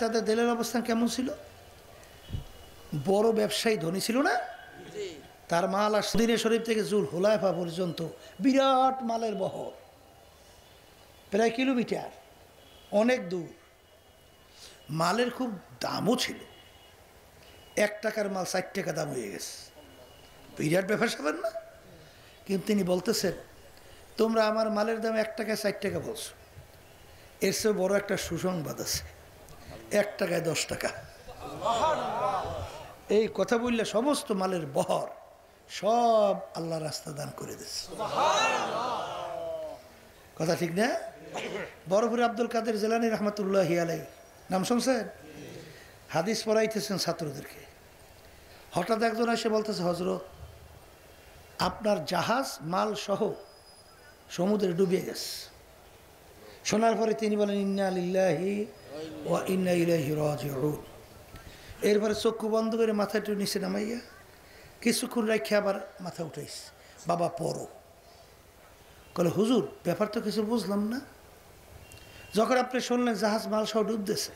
তাদের দিলের অবস্থান কেমন ছিল? বড় ব্যবসায়ী ধনী ছিল না? তার মাল আর মদিনা শরীফ থেকে জুল হুলাইফা পর্যন্ত বিরাট মালের বহর, প্রায় কিলোমিটার, অনেক দূর। মালের খুব দামও ছিল, 1 টাকার মাল 60 টাকা দাম হয়ে গেছে, বিরাট ব্যাপার স্যাপার না? কিন্তু তিনি বলতেছেন, তোমরা আমার মালের দাম 1 টাকায় 60 টাকা বলছো, এর চেয়ে বড় একটা সুসংবাদ আছে, 1 টাকায় 10 টাকা। এই কথা বললে সমস্ত মালের বহর সব আল্লাহ রাস্তা দান করে দিচ্ছে, কথা ঠিক না? বরফুর আব্দুল কাদের জিলানী রহমাতুল্লাহি আলাইহি নাম শুনছেন? হাদিস পড়াইতেছেন ছাত্রদেরকে। হঠাৎ একজন এসে বলতেছে, হজরত আপনার জাহাজ মাল সহ সমুদ্রে ডুবে গেছে। শোনার পরে তিনি বলেন, ইন্না লিল্লাহি ওয়া ইন্না ইলাইহি রাজিউন। এরপরে চক্ষু বন্ধ করে মাথাটা নিচে নামাইয়া কিছুক্ষণ রাখে আবার মাথা উঠাইস, বাবা পড়ো। বলে, হুজুর ব্যাপার তো কিছু বুঝলাম না। যখন আপনি শুনলেন জাহাজ মাল সহ ডুবতেছে,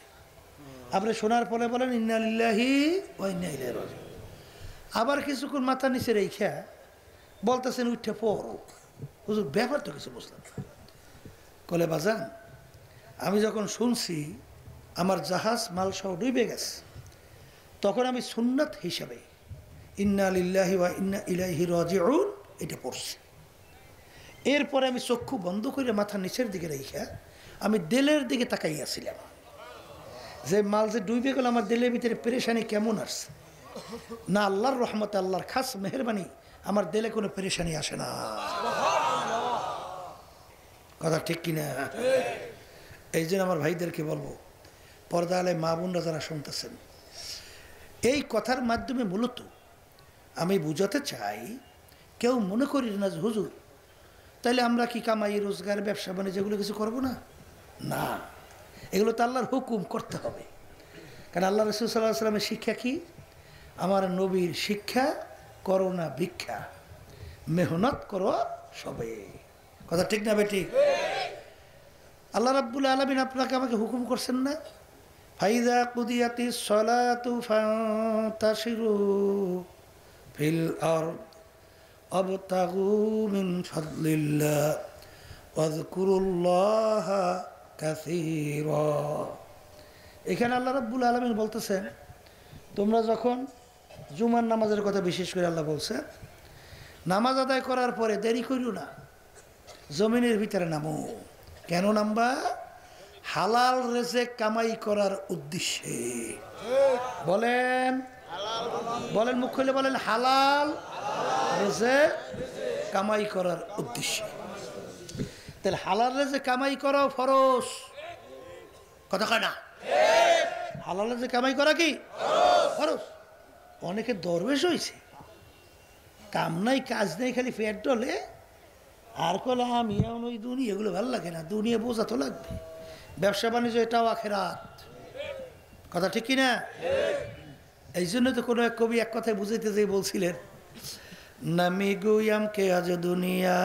আপনি শোনার পরে বলেন ইন্না লিল্লাহি ওয়া ইন্না ইলাইহি রাজিউন। আবার কিছুক্ষণ মাথা নিচে রেখা বলতেছেন উঠে পড়ো। হুজুর ব্যাপার তো কিছু বুঝলাম না। কলে, বাজান আমি যখন শুনছি আমার জাহাজ মাল সহ ডুবে গেছে, তখন আমি সুন্নাত হিসাবে ইন্না লিল্লাহি ওয়া ইন্না ইলাইহি রাজিউন এটা পড়ছি। এরপরে আমি চক্ষু বন্ধ করে মাথা নিচের দিকে রেখে আমি দিলের দিকে তাকাইয়াছিলাম যে মাল যে ডুবে গেল আমার দিলের ভিতরে পেরেশানি কেমন আসছে। না আল্লাহর রহমতে, আল্লাহর খাস মেহেরবানি, আমার দিলে কোনো পেরেশানি আসে না। কথা ঠিক কিনা? এই জন্য আমার ভাইদেরকে বলবো, পর্দা আলে মা বোনরা যারা শুনতেছেন, এই কথার মাধ্যমে মূলত আমি বুঝাতে চাই, কেউ মনে করি না যে হুজুর তাইলে আমরা কি কামাই রোজগার ব্যবসা বাণিজ্য এগুলো কিছু করবো না? না, এগুলো তো আল্লাহর হুকুম করতে হবে। কারণ আল্লাহ রাসূল সাল্লাল্লাহু আলাইহি ওয়াসাল্লামের শিক্ষা কি? আমার নবীর শিক্ষা, করো না ভিক্ষা, মেহনত করো সবে। কথা ঠিক না বেটি? আল্লাহ রাব্বুল আলামিন আপনাকে আমাকে হুকুম করছেন না, ফাইযা কুদিয়াতিস সালাতু ফান্তাশিরু ফিল আরদ আবতাগু মিন ফাদলিল্লাহ ওয়াযকুরুল্লাহা কাসীরা। এখানে আল্লাহ রাব্বুল আলামিন বলতেছেন, তোমরা যখন জুমার নামাজের কথা বিশেষ করে আল্লাহ বলছে, নামাজ আদায় করার পরে দেরি করিও না, জমিনের ভিতরে নামো। কেন নামবা? হালাল রিজিক কামাই করার উদ্দেশ্যে। বলেন বলেন, মুখ খুলে বলেন, হালাল রিজিক কামাই করার উদ্দেশ্যে। তাহলে হালাল রিজিক কামাই করাও ফরজ। কথা কয় না? হালাল রিজিক কামাই করা কি ফরজ? অনেকে দরবেশ হয়েছে, কাম নাই কাজ নেই, খালি পেট ডলে আর কলে আমি ওই দুনিয়া, এগুলো ভালো লাগে না, দুনিয়া বোঝা তো লাগবে। ব্যবসা বাণিজ্য এটাও আখেরাত। কথা ঠিক কিনা? এই জন্য তো কোনো এক কবি এক কথায় বুঝাইতে যেয়ে বলছিলেন, নামি গুয়াম কে আজ দুনিয়া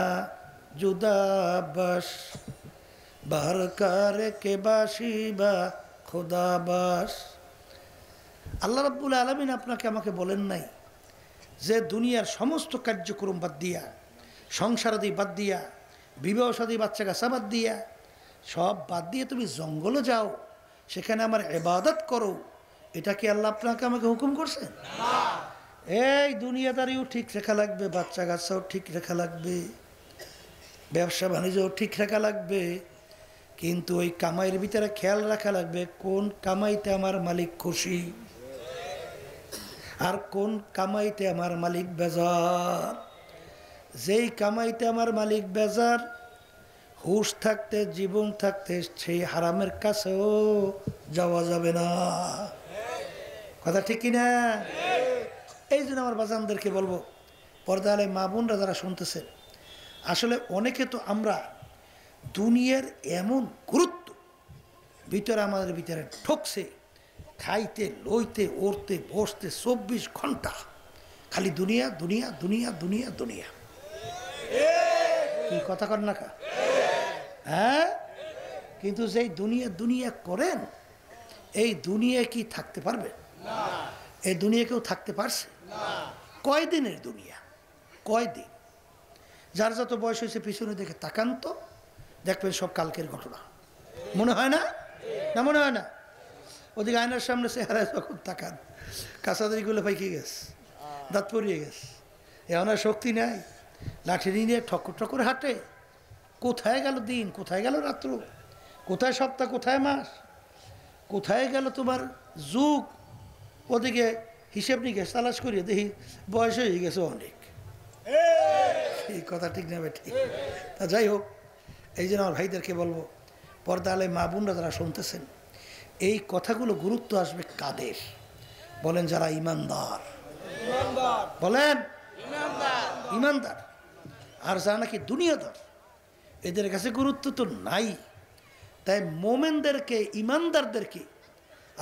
জুদাবাস বাহার কারে কে বাসি বা খোদাবাস। আল্লাহ রাব্বুল আলামিন আপনাকে আমাকে বলেন নাই যে দুনিয়ার সমস্ত কার্যক্রম বাদ দিয়া, সংসারাদি বাদ দিয়া, বিবাহ শাদী বাচ্চা কাচ্চা বাদ দিয়া, সব বাদ দিয়ে তুমি জঙ্গলে যাও, সেখানে আমার ইবাদত করো। এটা কি আল্লাহ আপনাকে আমাকে হুকুম করছেন? এই দুনিয়াদারিও ঠিক রাখা লাগবে, বাচ্চা কাচ্চাও ঠিক রাখা লাগবে, ব্যবসা বাণিজ্যও ঠিক রাখা লাগবে, কিন্তু ওই কামাইয়ের ভিতরে খেয়াল রাখা লাগবে কোন কামাইতে আমার মালিক খুশি আর কোন কামাইতে আমার মালিক বেজার। যেই কামাইতে আমার মালিক বেজার, হুশ থাকতে জীবন থাকতে সেই হারামের কাছেও যাওয়া যাবে না। কথা ঠিক কিনা? এই জন্য আমার বাজানদেরকে বলবো, পর্দা আলে মা বোনরা যারা শুনতেছেন, আসলে অনেকে তো আমরা দুনিয়ার এমন গুরুত্ব ভিতরে আমাদের ভিতরে ঠকছে, খাইতে লইতে উঠতে বসতে 24 ঘন্টা খালি দুনিয়া দুনিয়া দুনিয়া দুনিয়া দুনিয়া। কি কথা কর না কা? হ্যাঁ, কিন্তু যেই দুনিয়া দুনিয়া করেন, এই দুনিয়া কি থাকতে পারবে? এই দুনিয়া কেউ থাকতে পারছে? কয়দিনের দুনিয়া, কয়দিন। যার যত বয়স হয়েছে পিছনে দেখে তাকান তো, দেখবেন সব কালকের ঘটনা। মনে হয় না? না মনে হয় না? ওদিকে আয়নার সামনে চেহারায় যখন তাকান, কাঁচাদারিগুলো পাইকে গেছে, দাঁত পরিয়ে গেছে, এখন আর শক্তি নাই, লাঠি নিয়ে ঠক্কর ঠক্কর হাঁটে। কোথায় গেল দিন, কোথায় গেল রাত্র, কোথায় সপ্তাহ, কোথায় মাস, কোথায় গেল তোমার যুগ? ওদিকে হিসেব নিকেশ তালাশ করিয়ে দেখি বয়স হয়ে গেছে অনেক। এই কথা ঠিক না বেঠি? তা যাই হোক, এই জন্য আমার ভাইদেরকে বলবো, পর্দা আলে মা বোনরা যারা শুনতেছেন, এই কথাগুলো গুরুত্ব আসবে কাদের? বলেন যারা ইমানদার। বলেন ইমানদার। আর যারা নাকি দুনিয়াদার, এদের কাছে গুরুত্ব তো নাই। তাই মোমেনদেরকে, ইমানদারদেরকে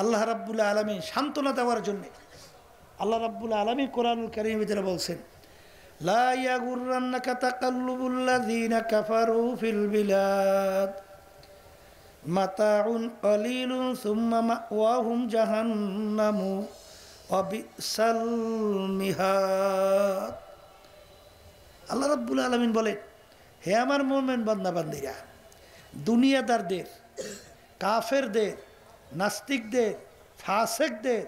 আল্লাহ রাব্বুল আলামিন সান্ত্বনা দেওয়ার জন্য আল্লাহ রাব্বুল আলামিন কোরআনুল কারীমের ভিতরে বলছেন, লা ইয়াগুররান্নাকা তাকাল্লুবুল্লাযীনা কাফারু ফিল বিলাদ মাতাউন কালিলুন সুম্মা মাওয়াহুম জাহান্নামু ওয়া বিসাল মিহাদ। আল্লাহ রাব্বুল আলামিন বলেন, হে আমার মুমিন বান্দা বান্দীরা, দুনিয়াদারদের, কাফেরদের, নাস্তিকদের, ফাসিকদের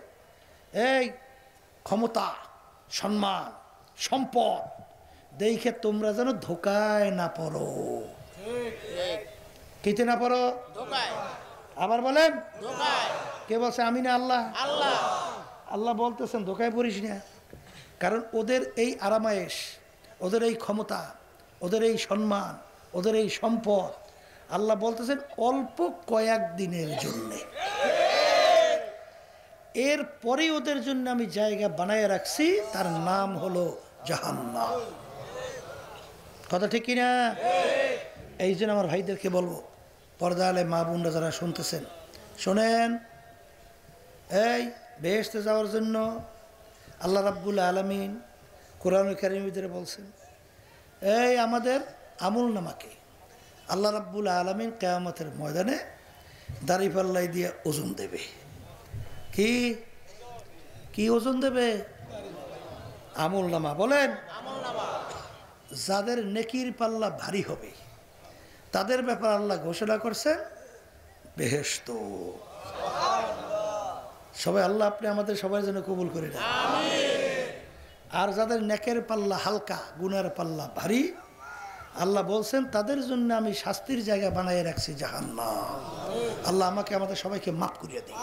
এই ক্ষমতা, সম্মান, সম্পদ দেখে তোমরা যেন ধোকায় না পড়ো। কিতে না পড়ো? আবার বলেন, কে বলছে? আমি না আল্লাহ? আল্লাহ বলতেছেন ধোকায় পড়িস না। কারণ ওদের এই আরামায়েশ, ওদের এই ক্ষমতা, ওদের এই সম্মান, ওদের এই সম্পদ আল্লাহ বলতেছেন অল্প কয়েক দিনের জন্যে। এরপরে ওদের জন্য আমি জায়গা বানায় রাখছি, তার নাম হলো জাহান্নাম। কথা ঠিক কিনা? এই জন্য আমার ভাইদেরকে বলবো, পর্দা আলে মা বোনরা যারা শুনতেছেন, শোনেন, এই বেহেশতে যাওয়ার জন্য আল্লাহ রাব্বুল আলামিন কোরআনুল কারীমের ভিতরে বলছেন, এই আমাদের আমল নামাকে আল্লাহ রাব্বুল আলামিন কিয়ামতের ময়দানে দাড়িপাল্লাই দিয়ে ওজন দেবে। কি কি ওজন দেবে? আমল নামা। বলেন, যাদের নেকির পাল্লা ভারী হবে তাদের ব্যাপার আল্লাহ ঘোষণা করছেন বেহেশত। সবাই আল্লাহ আপনি আমাদের সবার জন্য কবুল করে দেন। আর যাদের নেকের পাল্লা হালকা, গুনার পাল্লা ভারী, আল্লাহ বলছেন তাদের জন্য আমি শাস্তির জায়গা বানিয়ে রাখছি জাহান্নাম। আল্লাহ আমাকে আমাদের সবাইকে মাফ করিয়ে দিন।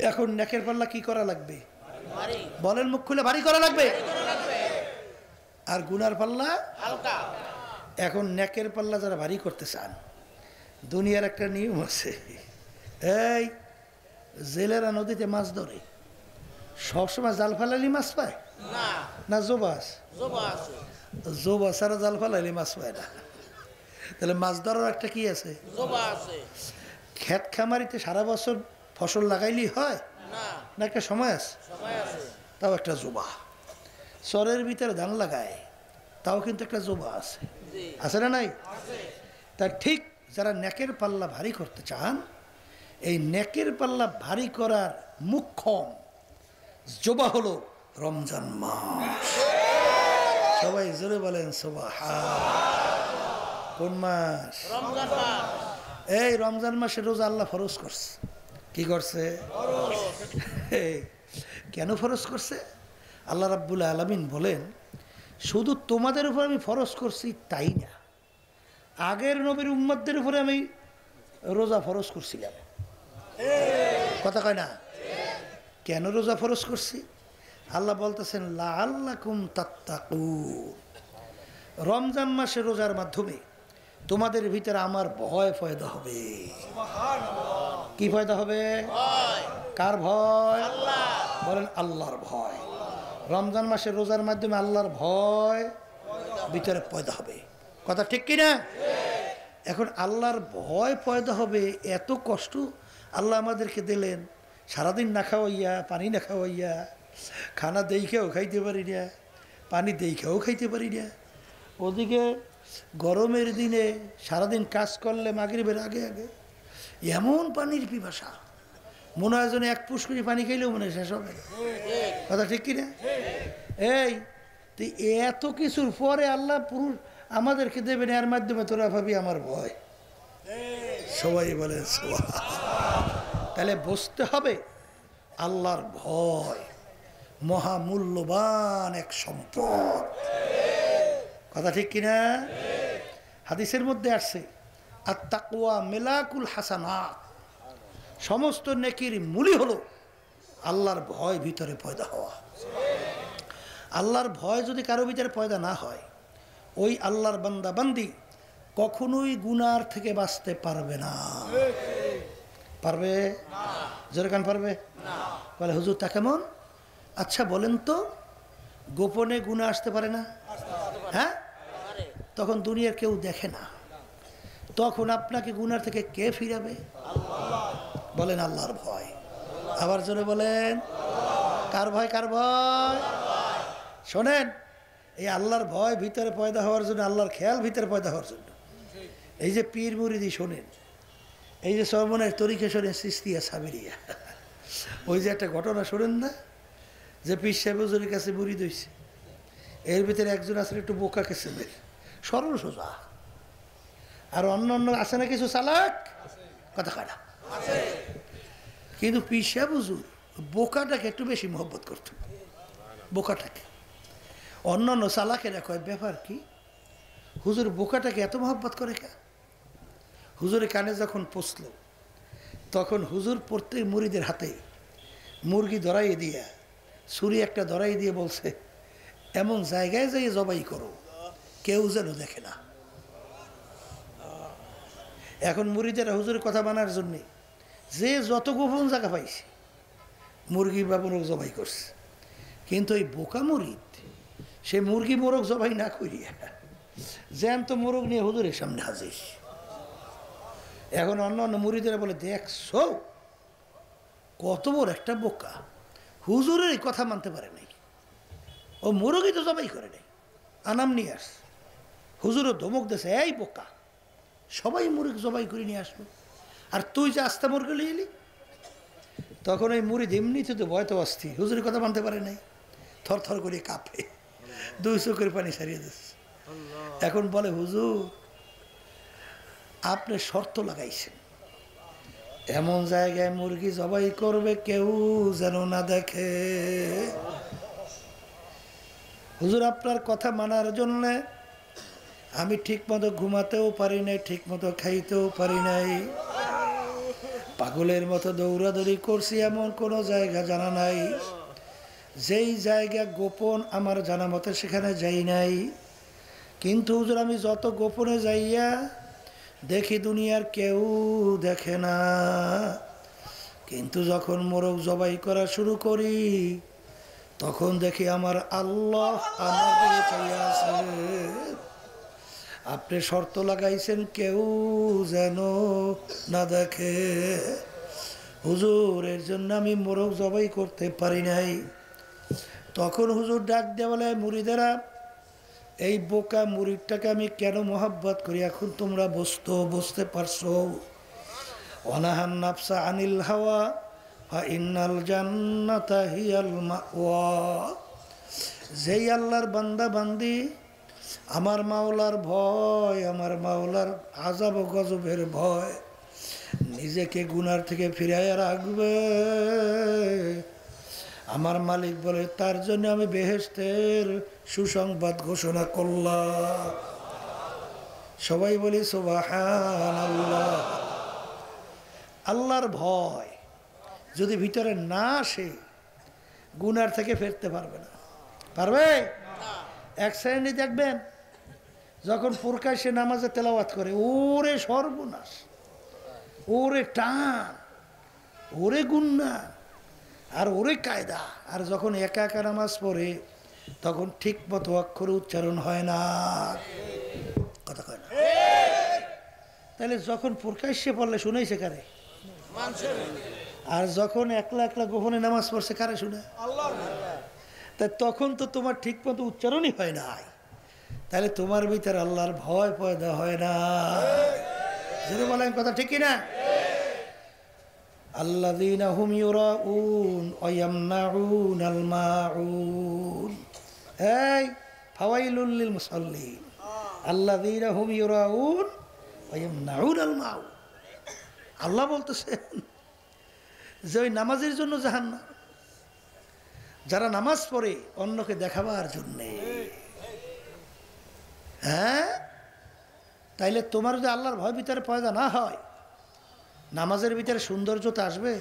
এখন নেকের পাল্লা কি করা লাগবে? বলেন, মুখ খুলে ভারী করা লাগবে। আর গুনার পাল্লা হালকা। এখন নেকের পাল্লা যারা ভারী করতে চান, দুনিয়ার একটা নিয়ম আছে, এই জেলেরা নদীতে মাছ ধরে সবসময় জাল ফালালি মাছ পায় না? জোবাস জোবা ছাড়া জাল ফালাইলে মাছ পায় না। তাহলে মাছ ধরার একটা কি আছে? ক্ষেত খামারিতে সারা বছর ফসল লাগাইলেই হয় না, একটা সময় আছে, তাও একটা জোবা। চরের ভিতরে ধান লাগায়, তাও কিন্তু একটা জোবা আছে, আছে না নাই? তা ঠিক যারা নেকের পাল্লা ভারী করতে চান, এই নেকের পাল্লা ভারী করার মুখ্যম জোবা হলো রমজান মাস। সবাই জোরে বলেন সুবহানাল্লাহ। কোন মাস? রমজান মাস। এই রমজান মাসে রোজা আল্লাহ ফরজ করছে। কি করছে? কেন ফরজ করছে? আল্লাহ রাব্বুল আলামিন বলেন, শুধু তোমাদের উপর আমি ফরজ করছি তাই না, আগের নবীর উম্মতদের উপরে আমি রোজা ফরজ করছিলাম। কথা কয় না? কেন রোজা ফরজ করছি? আল্লাহ বলতেছেন লাআল্লাকুম তাত্তাকুন। রমজান মাসে রোজার মাধ্যমে তোমাদের ভিতরে আমার ভয় পয়দা হবে। কি পয়দা হবে? কার ভয়? বলেন, আল্লাহর ভয়। রমজান মাসে রোজার মাধ্যমে আল্লাহর ভয় ভিতরে পয়দা হবে। কথা ঠিক কিনা? এখন আল্লাহর ভয় পয়দা হবে, এত কষ্ট আল্লাহ আমাদেরকে দিলেন, সারাদিন না খাওয়াইয়া, পানি না খাওয়াইয়া, খানা দেইখাও খাইতে পারি না, পানি দেইখাও খাইতে পারি না। ওদিকে গরমের দিনে সারাদিন কাজ করলে মাগরিবের আগে আগে এমন পানির পিপাসা, মনে হয় যেন এক পুষ্করি পানি খাইলেও মনে হয় শেষ হবে। কথা ঠিক কিনা? এই তো এত কিছুর পরে আল্লাহ পুরুষ আমাদেরকে দেবেন, এর মাধ্যমে তোরা ভাবি আমার ভয়। সবাই বলেন তাহলে বুঝতে হবে আল্লাহর ভয় মহামূল্যবান এক সম্পদ। কথা ঠিক কিনা? হাদিসের মধ্যে আসছে আত-তাকওয়া মিলাকুল হাসানাত, সমস্ত নেকির মূলই হলো আল্লাহর ভয় ভিতরে পয়দা হওয়া। আল্লাহর ভয় যদি কারো ভিতরে পয়দা না হয়, ওই আল্লাহর বান্দা বান্দি কখনোই গুনার থেকে বাঁচতে পারবে না। পারবে? জোরে কান পারবে? বলে হুজুর তা কেমন? আচ্ছা বলেন তো, গোপনে গুনাহ আসতে পারে না? হ্যাঁ, তখন দুনিয়ার কেউ দেখে না, তখন আপনাকে গুনার থেকে কে ফিরাবে? বলেন আল্লাহর ভয়। আবার জোরে বলেন, কার ভয়? কার ভয়? শোনেন, এই আল্লাহর ভয় ভিতরে পয়দা হওয়ার জন্য, আল্লাহর খেয়াল ভিতরে পয়দা হওয়ার জন্য, এই যে পীর মুরিদি শোনেন, এই যে সর্বনের তরিকা শোনেন, চিশতিয়া সাবিরিয়া, ওই যে একটা ঘটনা শোনেন না, যে পীর সাহেব হুজুরের কাছে মুরিদ হইছে, এর ভিতরে একজন আছে একটু বোকা কিসিমের, সরল সোজা, আর অন্য অন্য আছে না কিছু চালাক, কথা কয় না। কিন্তু পীর সাহেব হুজুর বোকাটাকে একটু বেশি মহব্বত করত, বোকাটাকে। অন্যান্য চালাকেরা কয় ব্যাপার কি, হুজুর বোকাটাকে এত মহব্বত করে কে? হুজুরের কানে যখন পৌঁছল তখন হুজুর প্রত্যেক মুরিদের হাতে মুরগি ধরাই দিয়া, ছুরি একটা ধরাই দিয়ে বলছে, এমন জায়গায় যাই জবাই করো কেউ যেন দেখে না। এখন মুরিদেরা হুজুরের কথা মানার জন্যে যে যত গোপন জায়গা পাইছে মুরগি বা মোরগ জবাই করছে। কিন্তু এই বোকা মুরিদ সে মুরগি মোরগ জবাই না করিয়া জ্যান্ত মোরগ নিয়ে হুজুরের সামনে হাজির। এখন অন্য অন্য মুরিদেরা বলে, দেখছো কত বড় একটা বোকা, হুজুরের এই কথা মানতে পারে নাই, ও মোরগই তো জবাই করে নাই, আনাম নিয়ে আস। হুজুরও ধমক দেশে, এই বোকা, সবাই মুরগ জবাই করে নিয়ে আসলো, আর তুই যে আস্তা মুরগি নিয়ে এলি। তখন ওই মুরিদ এমনিতে তো ভয় তো অস্থি, হুজুরের কথা মানতে পারে নাই, থর থর করে কাঁপে, 2 চোখের পানি সারিয়ে দিচ্ছে। এখন বলে, হুজুর আপনি শর্ত লাগাইছেন এমন জায়গায় মুরগি জবাই করবে কেউ যেন না দেখে। হুজুর আপনার কথা মানার জন্য আমি ঠিক মতো ঘুমাতেও পারি নাই, ঠিক মতো খাইতেও পারি নাই, পাগলের মতো দৌড়াদৌড়ি করছি, এমন কোনো জায়গা জানা নাই, যেই জায়গা গোপন আমার জানা মতো সেখানে যাই নাই। কিন্তু হুজুর আমি যত গোপনে যাইয়া দেখি দুনিয়ার কেউ দেখে না, কিন্তু যখন মোরগ জবাই করা শুরু করি তখন দেখি আমার আল্লাহ আমার দিকে চাইয়া আছে। আপনি শর্ত লাগাইছেন কেউ যেন না দেখে, হুজুর এর জন্য আমি মোরগ জবাই করতে পারি নাই। তখন হুজুর ডাক দিয়ে বলে, মুরিদেরা এই বোকা মুরিদটাকে আমি কেন মোহাব্বত করি এখন তোমরা বুঝতে পারছো। ওয়ানাহান নাফসা আনিল হাওয়া ফা ইন্নাল জান্নাতা হিয়াল মাওয়া। যেই আল্লাহর বান্দা বান্দি আমার মাওলার ভয়, আমার মাওলার আযাব ও গজবের ভয় নিজেকে গুনার থেকে ফিরাইয়া রাখবে, আমার মালিক বলে তার জন্য আমি বেহেশতের সুসংবাদ ঘোষণা করলাম। সবাই বলি সুবহানাল্লাহ। আল্লাহর ভয় যদি ভিতরে না আসে গুনার থেকে ফিরতে পারবে না, পারবে? এক শ্রেণী দেখবেন যখন প্রকাশ্যে নামাজে তেলাওয়াত করে, ওরে সর্বনাশ, ওরে টান, ওরে গুন্না আর ওরে কায়দা, আর যখন একা একা নামাজ পড়ে তখন ঠিক মতো অক্ষর উচ্চারণ হয় না, কথা কয় না। তাহলে যখন প্রকাশ্যে পড়লে শুনেছে কারে? আর যখন একলা একলা গোপনে নামাজ পড়ছে কারে শুনে? তা তখন তো তোমার ঠিক মতো উচ্চারণই হয় নাই, তাহলে তোমার ভিতরে আল্লাহর ভয় পয়দা হয় না। যদি বলেন কথা ঠিক কিনা? আল্লাযীনা হুম ইউরাউন ওয়া ইয়ামনাউনাল মাউন, এই ফাওয়াইলুল লিল মুসাল্লিন আল্লাযীনা হুম ইউরাউন ওয়া ইয়ামনাউনাল মাউন। আল্লাহ বলতেছেন যে ওই নামাজের জন্য জাহান্নাম, যারা নামাজ পড়ে অন্যকে দেখাবার জন্যে। হ্যাঁ, তাইলে তোমার যদি আল্লাহর ভয় ভিতরে পয়দা না হয়, নামাজের ভিতরে সৌন্দর্যতা আসবে,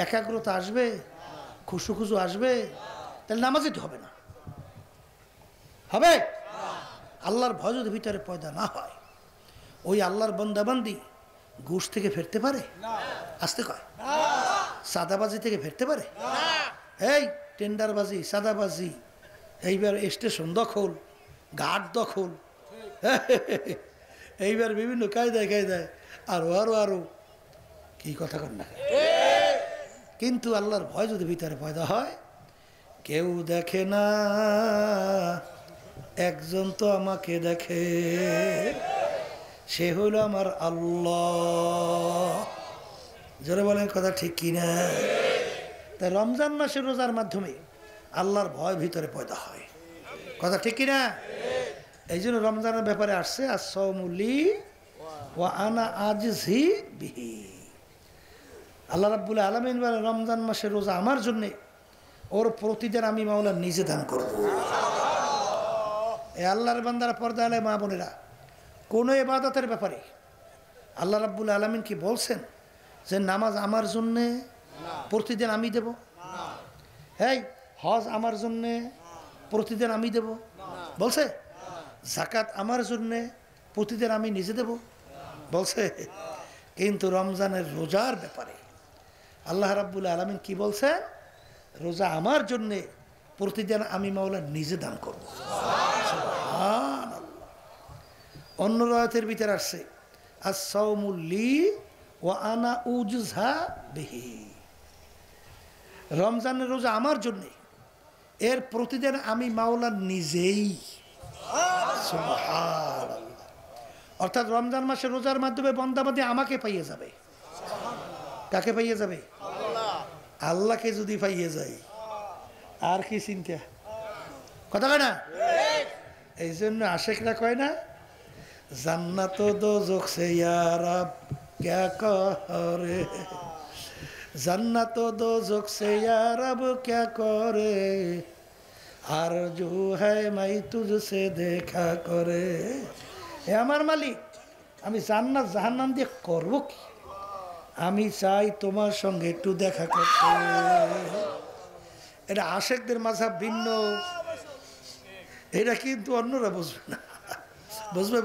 একাগ্রতা আসবে, খুশু খুশু আসবে, তাহলে নামাজই তো হবে না। হবে? আল্লাহর ভয় যদি ভিতরে পয়দা না হয়, ওই আল্লাহর বান্দাবান্দি ঘুষ থেকে ফিরতে পারে? আসতে কয় সাদাবাজি থেকে ফিরতে পারে? এই টেন্ডারবাজি, সাদাবাজি, এইবার স্টেশন দখল, ঘাট দখল, এইবার বিভিন্ন কায়দায় কায়দায় আরো আরো আরো কি কথা কর না। কিন্তু আল্লাহর ভয় যদি ভিতরে পয়দা হয়, কেউ দেখে না, একজন তো আমাকে দেখে, সে হলো আমার আল্লাহ। যারা বলেন কথা ঠিক কিনা? তাই রমজান মাসের রোজার মাধ্যমে আল্লাহর ভয় ভিতরে পয়দা হয়, কথা ঠিক কিনা? এই জন্য রমজানের ব্যাপারে আসছে আসসাউমু লি ওয়া আনা আজজি বিহি। আল্লাহ রাব্বুল আলামিন বলে রমজান মাসের রোজা আমার জন্যে, ওর প্রতিদিন আমি মাওলা নিজে দান করব। এই আল্লাহর বান্দারা, পর্দা আলে মা বোনেরা, কোনো ইবাদতের ব্যাপারে আল্লাহ রাব্বুল আলামিন কি বলছেন যে নামাজ আমার জন্যে প্রতিদিন আমি দেব? এই হজ আমার জন্যে প্রতিদিন আমি দেব বলছে? যাকাত আমার জন্যে প্রতিদিন আমি নিজে দেব বলছে? কিন্তু রমজানের রোজার ব্যাপারে আল্লাহ রাব্বুল আলামিন কি বলছে? রোজা আমার জন্যে প্রতিদিন আমি মাওলা নিজে দান করব। সুবহানাল্লাহ। অন্য রায়াতের ভিতরে আসছে আস-সাওমু লি ওয়া আনা উজজা বিহি। রমজানের রোজা আমার জন্যে, এর প্রতিদিন আমি মাওলা নিজেই। সুবহানাল্লাহ। অর্থাৎ রমজান মাসে রোজার মাধ্যমে বান্দাবাদী আমাকে পাইয়ে যাবে। কাকে পাইয়ে যাবে? আল্লাহকে যদি পাইয়ে যায় আর কি চিন্তা? কথা কয় না? এই জন্য আশেকরা কয় না, জান্নাত দোজখ সে ইয়া রব ক্যা করে, জান্নাত দোজখ সে ইয়া রব ক্যা করে, আরজু হ্যায় মাই তুঝসে দেখা করে। এ আমার মালিক, আমি জান্নাত জাহান্নাম দিয়ে করবো কি? আমি চাই তোমার সঙ্গে একটু দেখা করতে। এটা আশেকদের মাযহাব ভিন্ন, এটা কিন্তু অন্যরা বুঝবে না।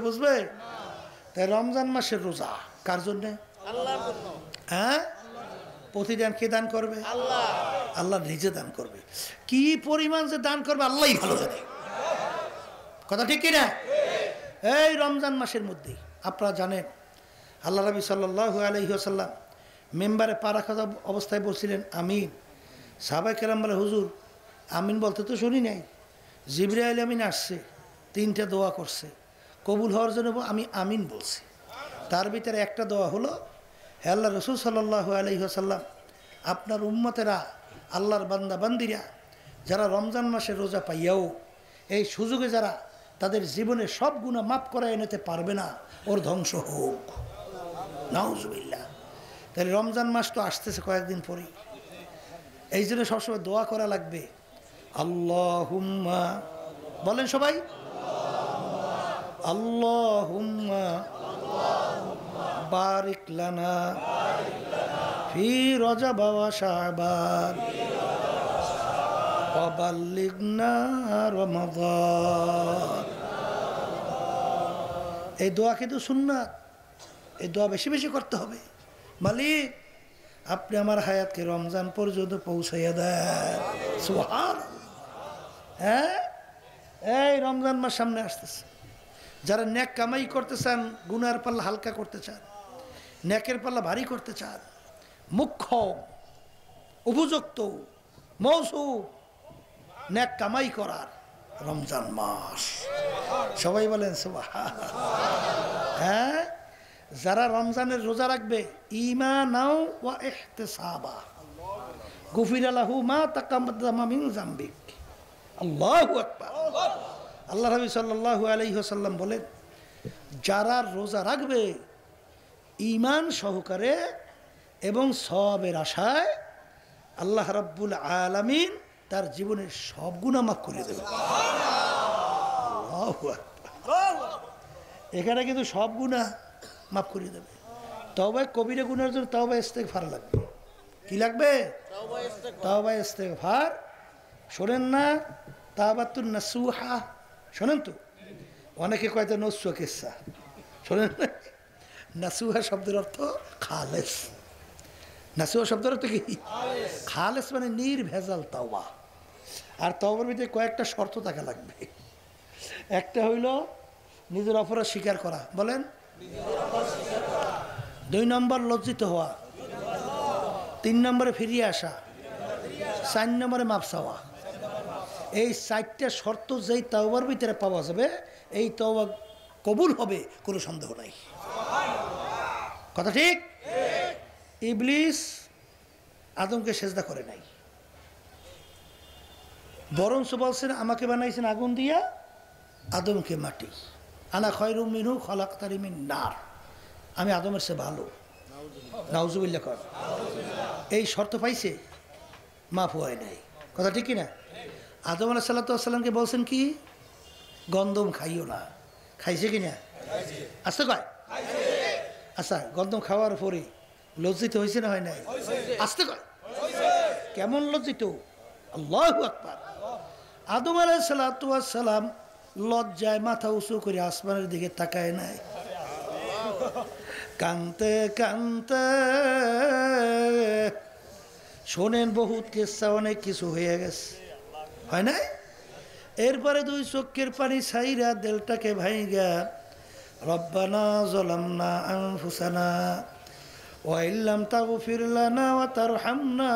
বুঝবে? তাই রমজান মাসের রোজা কার জন্যে? হ্যাঁ, প্রতিদিন কে দান করবে? আল্লাহ নিজে দান করবে। কি পরিমাণ যে দান করবে আল্লাহই ভালো জানে। কথা ঠিক কিনা? এই রমজান মাসের মধ্যে আপনারা জানেন আল্লাহ নবী সাল্লাল্লাহু আলাইহি ওয়াসাল্লাম মেম্বারে পারা খাওয়া অবস্থায় বলছিলেন আমিন। সাহাবায়ে কেরাম বলে, হুজুর আমিন বলতে তো শুনি নাই। জিবরাইল আমিন আসছে, 3টা দোয়া করছে, কবুল হওয়ার জন্য আমি আমিন বলছি। তার ভিতরে একটা দোয়া হলো, হে আল্লাহ রসুল সাল্লাল্লাহু আলাইহি ওয়াসাল্লাম, আপনার উম্মতেরা, আল্লাহর বান্দা বান্দিরা যারা রমজান মাসে রোজা পাইয়াও এই সুযোগে যারা তাদের জীবনে সব গুনাহ মাফ করায় নিতে পারবে না, ওর ধ্বংস হোক। নাউজুবিল্লাহ। তাহলে রমজান মাস তো আসতেছে কয়েকদিন পরেই, এই জন্য সবসময় দোয়া করা লাগবে। আল্লাহুম্মা, বলেন সবাই, আল্লাহুম্মা বারিক লানা ফি রজব ওয়া শাবান ওয়া বাল্লিগনা রমাদান। এই দোয়া কিন্তু সুন্নাত, এই দোয়া বেশি বেশি করতে হবে। মালিক আপনি আমার হায়াতকে রমজান পর্যন্ত পৌঁছাইয়া দেন। সুবহানাল্লাহ। হ্যাঁ, এই রমজান মাস সামনে আসতেছে, যারা নেক কামাই করতে চান, গুনার পাল্লা হালকা করতে চান, নেকের পাল্লা ভারী করতে চান, মুখ্য উপযুক্ত মৌসুম নেক কামাই করার রমজান মাস। সবাই বলেন সুবহানাল্লাহ। হ্যাঁ, যারা রমজানের রোজা রাখবে ঈমানাও ওয়া ইহতিসাবা গুফিরা লাহু মা তাকাদ্দামা মিন যামবিক। আল্লাহু আকবার। আল্লাহ নবী সাল্লাল্লাহু আলাইহি ওয়াসাল্লাম বলেন, যারা রোজা রাখবে ঈমান সহকারে এবং সওয়াবের আশায়, আল্লাহ রাব্বুল আলামিন তার জীবনের সব গুনাহ মাফ করে দেবে। আল্লাহু আকবার। এখানে কিন্তু সব গুনাহ মাফ করে দেবে। তওবা কবিরা গুনার জন্য তওবা ইস্তেগফার লাগবে। কি লাগবে? তওবা ইস্তেগফার। শোনেন না, তাওবাতুন নাসুহা শোনেন তো? অনেকে কয় তো নসুয়া কিসসা শোনেন না? নাসুহা শব্দের অর্থ খালেস। নাসুহা শব্দের অর্থ কি? খালেস মানে নির্ভেজাল তওবা। আর তওবার ভিতরে কয়েকটা শর্ত থাকা লাগবে। একটা হইল নিজের অপরাধ স্বীকার করা, বলেন। 2 নম্বর লজ্জিত হওয়া, 3 নম্বরে ফিরিয়ে আসা, 4 নম্বরে মাপ চাওয়া। এই 4টা শর্ত যেই তওবার ভিতরে পাওয়া যাবে, এই তওবা কবুল হবে, কোনো সন্দেহ নাই। কথা ঠিক? ইবলিস আদমকে সেজদা করে নাই, বরঞ্চ বলছেন আমাকে বানাইছেন আগুন দিয়া, আদমকে মাটি। আনা খয়রুম মিনহু খলাকতানি মিন নার, আমি আদমের চেয়ে ভালো। নাউজুবিল্লাহ কর। এই শর্ত পাইছে, মাফ হয় নাই। কথা ঠিক কিনা? আদম আলাইহিস সালামকে বলছেন কি, গন্ধম খাইও না, খাইছে কিনা? আসতে কয়। আচ্ছা, গন্ধম খাওয়ার পরে লজ্জিত হয়েছে না হয় নাই? আসতে কয়। কেমন লজ্জিত? আল্লাহু আকবার। আদম আলাইহিস সালাম লজ্জায় মাথা উঁচু করে আসমানের দিকে তাকায় নাই, কানতে কানতে, শোনেন বহুত কিসসা, অনেক কিছু হয়ে গেছে, হয় নাই? এরপরে দুই চোখের পানি ছাইরা দিলটাকে ভাইগা রব্বানা যালামনা আনফুসানা ওয়া ইল্লাম তাগফির লানা ওয়া তারহামনা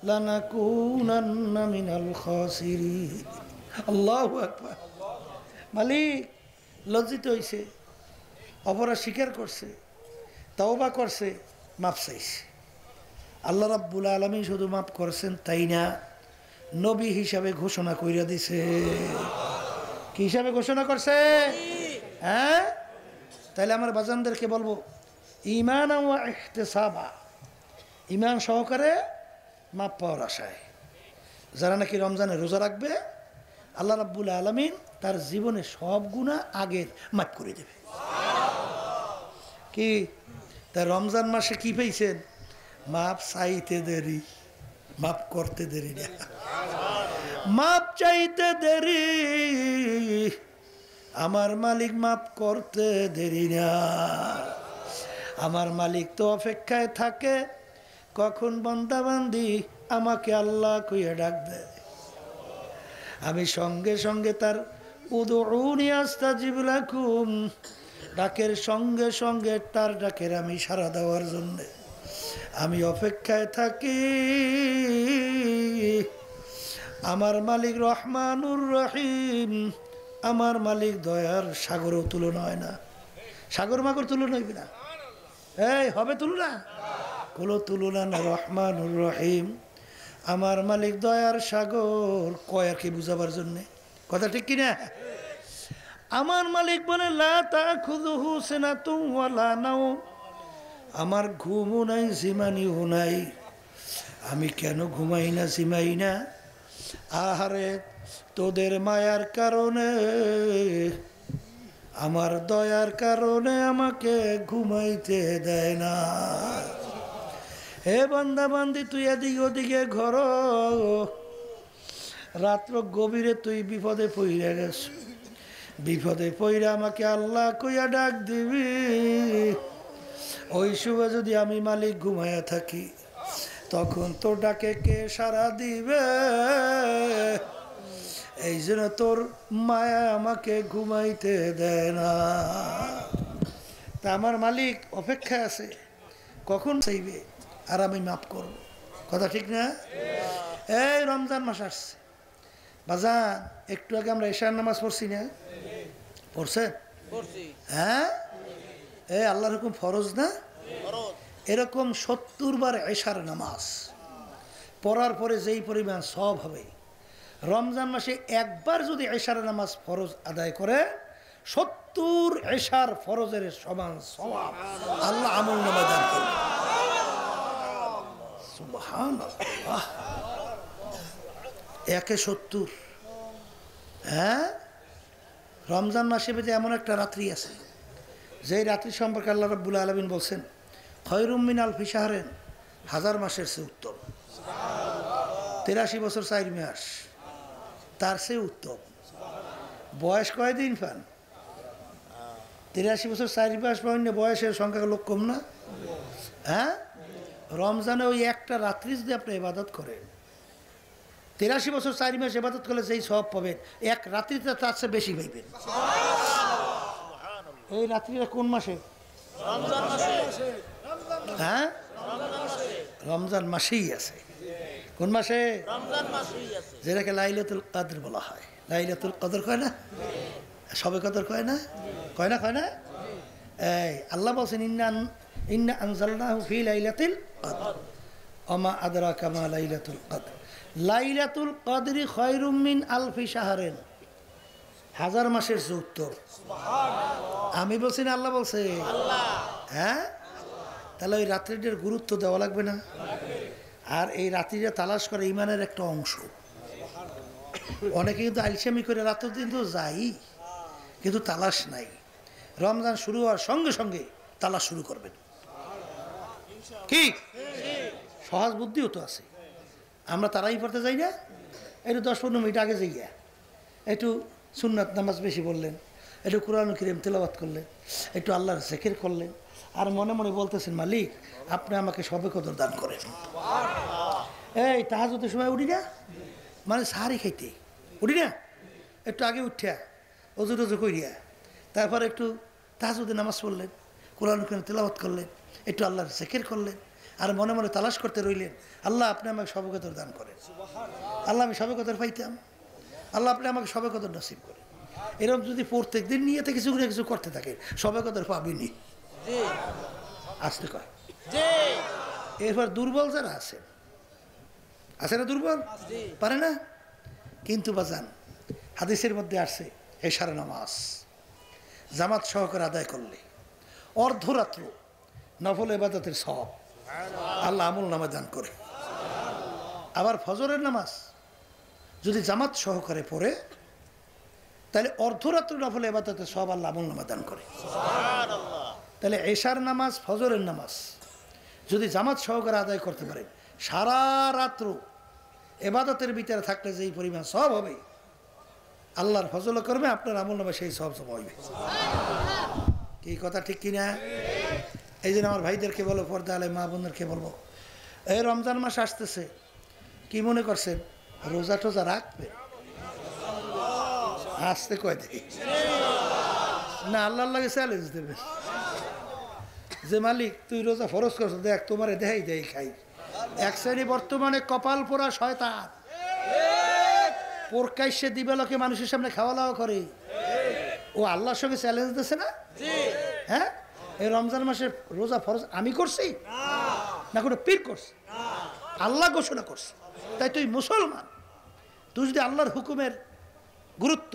লানাকুনান্না মিনাল খাসিরিন। আল্লাহু আকবার। মালিক লজ্জিত হইছে, অপরাধ স্বীকার করছে, তওবা করছে, মাপ চাইছে। আল্লাহ রাব্বুল আলামিন শুধু মাফ করছেন তাই না, নবী হিসাবে ঘোষণা কইরা দিছে। কি হিসাবে ঘোষণা করছে? হ্যাঁ, তাইলে আমার বাজানদেরকে বলবো, ঈমান ওয়া ইহতিসাবা, ঈমান সহকারে মাপ পাওয়ার আশায় যারা নাকি রমজানে রোজা রাখবে, আল্লাহ রাব্বুল আলামিন তার জীবনে সব গুনাহ আগের মাফ করে দেবে। কি তাই রমজান মাসে কি পেয়েছেন? মাপ চাইতে দেরি, মাপ করতে দেরি না। মাপ চাইতে দেরি, আমার মালিক মাপ করতে দেরি না। আমার মালিক তো অপেক্ষায় থাকে কখন বান্দা বান্দি আমাকে আল্লাহ কইয়া ডাক দেয়, আমি সঙ্গে সঙ্গে তার উদউনি আস্তাজিব লাকুম, ডাকের সঙ্গে সঙ্গে তার ডাকের আমি সাড়া দেওয়ার জন্য আমি অপেক্ষায় থাকি। আমার মালিক রহমানুর রহিম, আমার মালিক দয়ার, সাগরও তুলনা হয় না। সাগর মাগর তুলনা হইবে না, এই হবে তুলনা? কোনো তুলনা না। রহমানুর রহিম, আমার মালিক দয়ার সাগর, কয় আর কি বুঝাবার জন্যে, কথা ঠিক কিনা? আমার মালিক বলে লা তাখুযুহু সিনাতুন ওয়ালা নাওম, আমার ঘুমও নাই জিমানিও নাই, আমি কেন ঘুমাই না জিমাই না? আহারে তোদের মায়ার কারণে, আমার দয়ার কারণে আমাকে ঘুমাইতে দেয় না। হে বান্দা বান্দি, তুই এদিকে ওদিকে ঘর, রাত্র গভীরে তুই বিপদে পইরা গেছ, বিপদে পইরা আমাকে আল্লাহ কইয়া ডাক দিবি। ওই সময় যদি আমি মালিক ঘুমায়া থাকি, তখন তোর ডাকে কে সাড়া দিবে? এই জন্য তোর মায়া আমাকে ঘুমাইতে দেয় না। তা আমার মালিক অপেক্ষায় আছে কখন চাইবে আর আমি মাফ করব, কথা ঠিক না? এই রমজান মাস আসছে বাজান, একটু আগে আমরা এশার নামাজ পড়ছি না? পড়ছেন? হ্যাঁ, এই আল্লাহর হুকুম ফরজ না? এরকম 70 বার এশার নামাজ পড়ার পরে যেই পরিমাণ সওয়াব হবে, রমজান মাসে একবার যদি এশার নামাজ ফরজ আদায় করে 70 এশার ফরজের সমান সওয়াব আল্লাহ আমলনামায় দান করবে। সুবহানাল্লাহ, 170। হ্যাঁ, রমজান মাসে বেঁধে এমন একটা রাত্রি আছে, যেই রাত্রি সম্পর্কে আল্লাহ রাব্বুল আলামিন বলছেন খয়রুম মিন আলফি শাহরিন, 1000 মাসের চেয়ে উত্তম। 83 বছর 4 মাস, তার চেয়ে উত্তম। বয়স কয়দিন পান? 83 বছর 4 মাস পাইনে বয়সের সংখ্যা লোক কম না? হ্যাঁ, রমজানে ওই একটা রাত্রি যদি আপনি ইবাদত করেন, 83 বছর 4 মাস ইবাদত করলে যেই সওয়াব পাবেন, এক রাত্রিতে তার চেয়ে বেশি পাইবেন। এই রাত্রিটা কোন মাসে? হ্যাঁ, রমজান মাসেই আছে। কোন মাসে? যেটাকে লাইলাতুল কদর বলা হয়। লাইলাতুল কদর কয় না? সবে কদর কয় না? কয় না? কয় না? এই আল্লাহ বলছেন ইন্না আনজালনাহু ফি লাইলাতিল কদর ওমা আদরাকা মা লাইলাতুল কদর। লাইলাতুল কদরি খায়রুম মিন আলফি শাহরিন, 1000 মাসের চেয়ে উত্তম। আমি বলছি না আল্লাহ বলছে? হ্যাঁ, তাহলে ওই রাত্রিটার গুরুত্ব দেওয়া লাগবে না? আর এই রাত্রিটা তালাশ করে ইমানের একটা অংশ। অনেকে কিন্তু আলসেমি করে রাতের দিন তো যাই, কিন্তু তালাশ নাই। রমজান শুরু হওয়ার সঙ্গে সঙ্গে তালাশ শুরু করবেন। কি সহজ বুদ্ধিও তো আছে। আমরা তারাই পড়তে যাই না, একটু 10-15 মিনিট আগে যাইয়া একটু সুন্নাত নামাজ বেশি বললেন, একটু কোরআন কারীম তেলাওয়াত করলেন, একটু আল্লাহর জিকির করলেন, আর মনে মনে বলতেছেন, মালিক আপনি আমাকে সবে কদর দান করেন। এই তাহাজ্জুদের সময় উঠি না, মানে সাহারি খাইতে উঠি না, একটু আগে উঠিয়া অজু টজু করিয়া তারপর একটু তাহাজ্জুদের নামাজ পড়লেন, কোরআন কারীম তেলাওয়াত করলেন, একটু আল্লাহর জিকির করলেন, আর মনে মনে তালাশ করতে রইলেন, আল্লাহ আপনি আমাকে সবে কদর দান করেন। আল্লাহ আমি সবে কদর পাইতাম, আল্লাহ আপনি আমাকে সবে কদর নসিব করেন। এরকম যদি প্রত্যেক দিন নিয়েতে কিছু করে কিছু করতে থাকে, সবে কদর পাবিনি। আসতে কয় এরপর দুর্বল যারা আছে না, দুর্বল পারে না, কিন্তু বাজান হাদিসের মধ্যে আসছে এশার নামাজ জামাত সহকারে আদায় করলে অর্ধরাত্র নফল ইবাদতের সওয়াব আল্লাহ আমল নামে দান করে। আবার ফজরের নামাজ যদি জামাত সহকারে পড়ে তাহলে অর্ধরাত্র নফল ইবাদতের সওয়াব আল্লাহ আমল নামে দান করে। তাহলে এশার নামাজ ফজরের নামাজ যদি জামাত সহকারে আদায় করতে পারে, সারা রাত্র ইবাদতের ভিতরে থাকলে যেই পরিমাণ সওয়াব হবে, আল্লাহর ফজল করবে, আপনার আমল নামে সেই সওয়াব হইবে। কি কথা ঠিক কিনা? এই জন্য আমার ভাইদেরকে বলো, পর্দা আলে মা বোনদেরকে বলবো, এই রমজান মাস আসতেছে, কি মনে করছেন রোজা টোজা রাখবে? আসতে কয় দেখি না, আল্লাহর লাগে চ্যালেঞ্জ দেবে যে মালিক তুই রোজা ফরজ করছো, দেখ তোমারে দেখাই দেই খাই। এক শ্রেণী বর্তমানে কপাল পোড়া শয়তান প্রকাশ্যে দিবালোকে মানুষের সামনে খাওয়া দাওয়া করে, ও আল্লাহর সঙ্গে চ্যালেঞ্জ দিচ্ছে না? হ্যাঁ, এই রমজান মাসে রোজা ফরজ আমি করছি না, কোনো পীর করছে, আল্লাহ ঘোষণা করছে। তাই তুই মুসলমান, তুই যদি আল্লাহর হুকুমের গুরুত্ব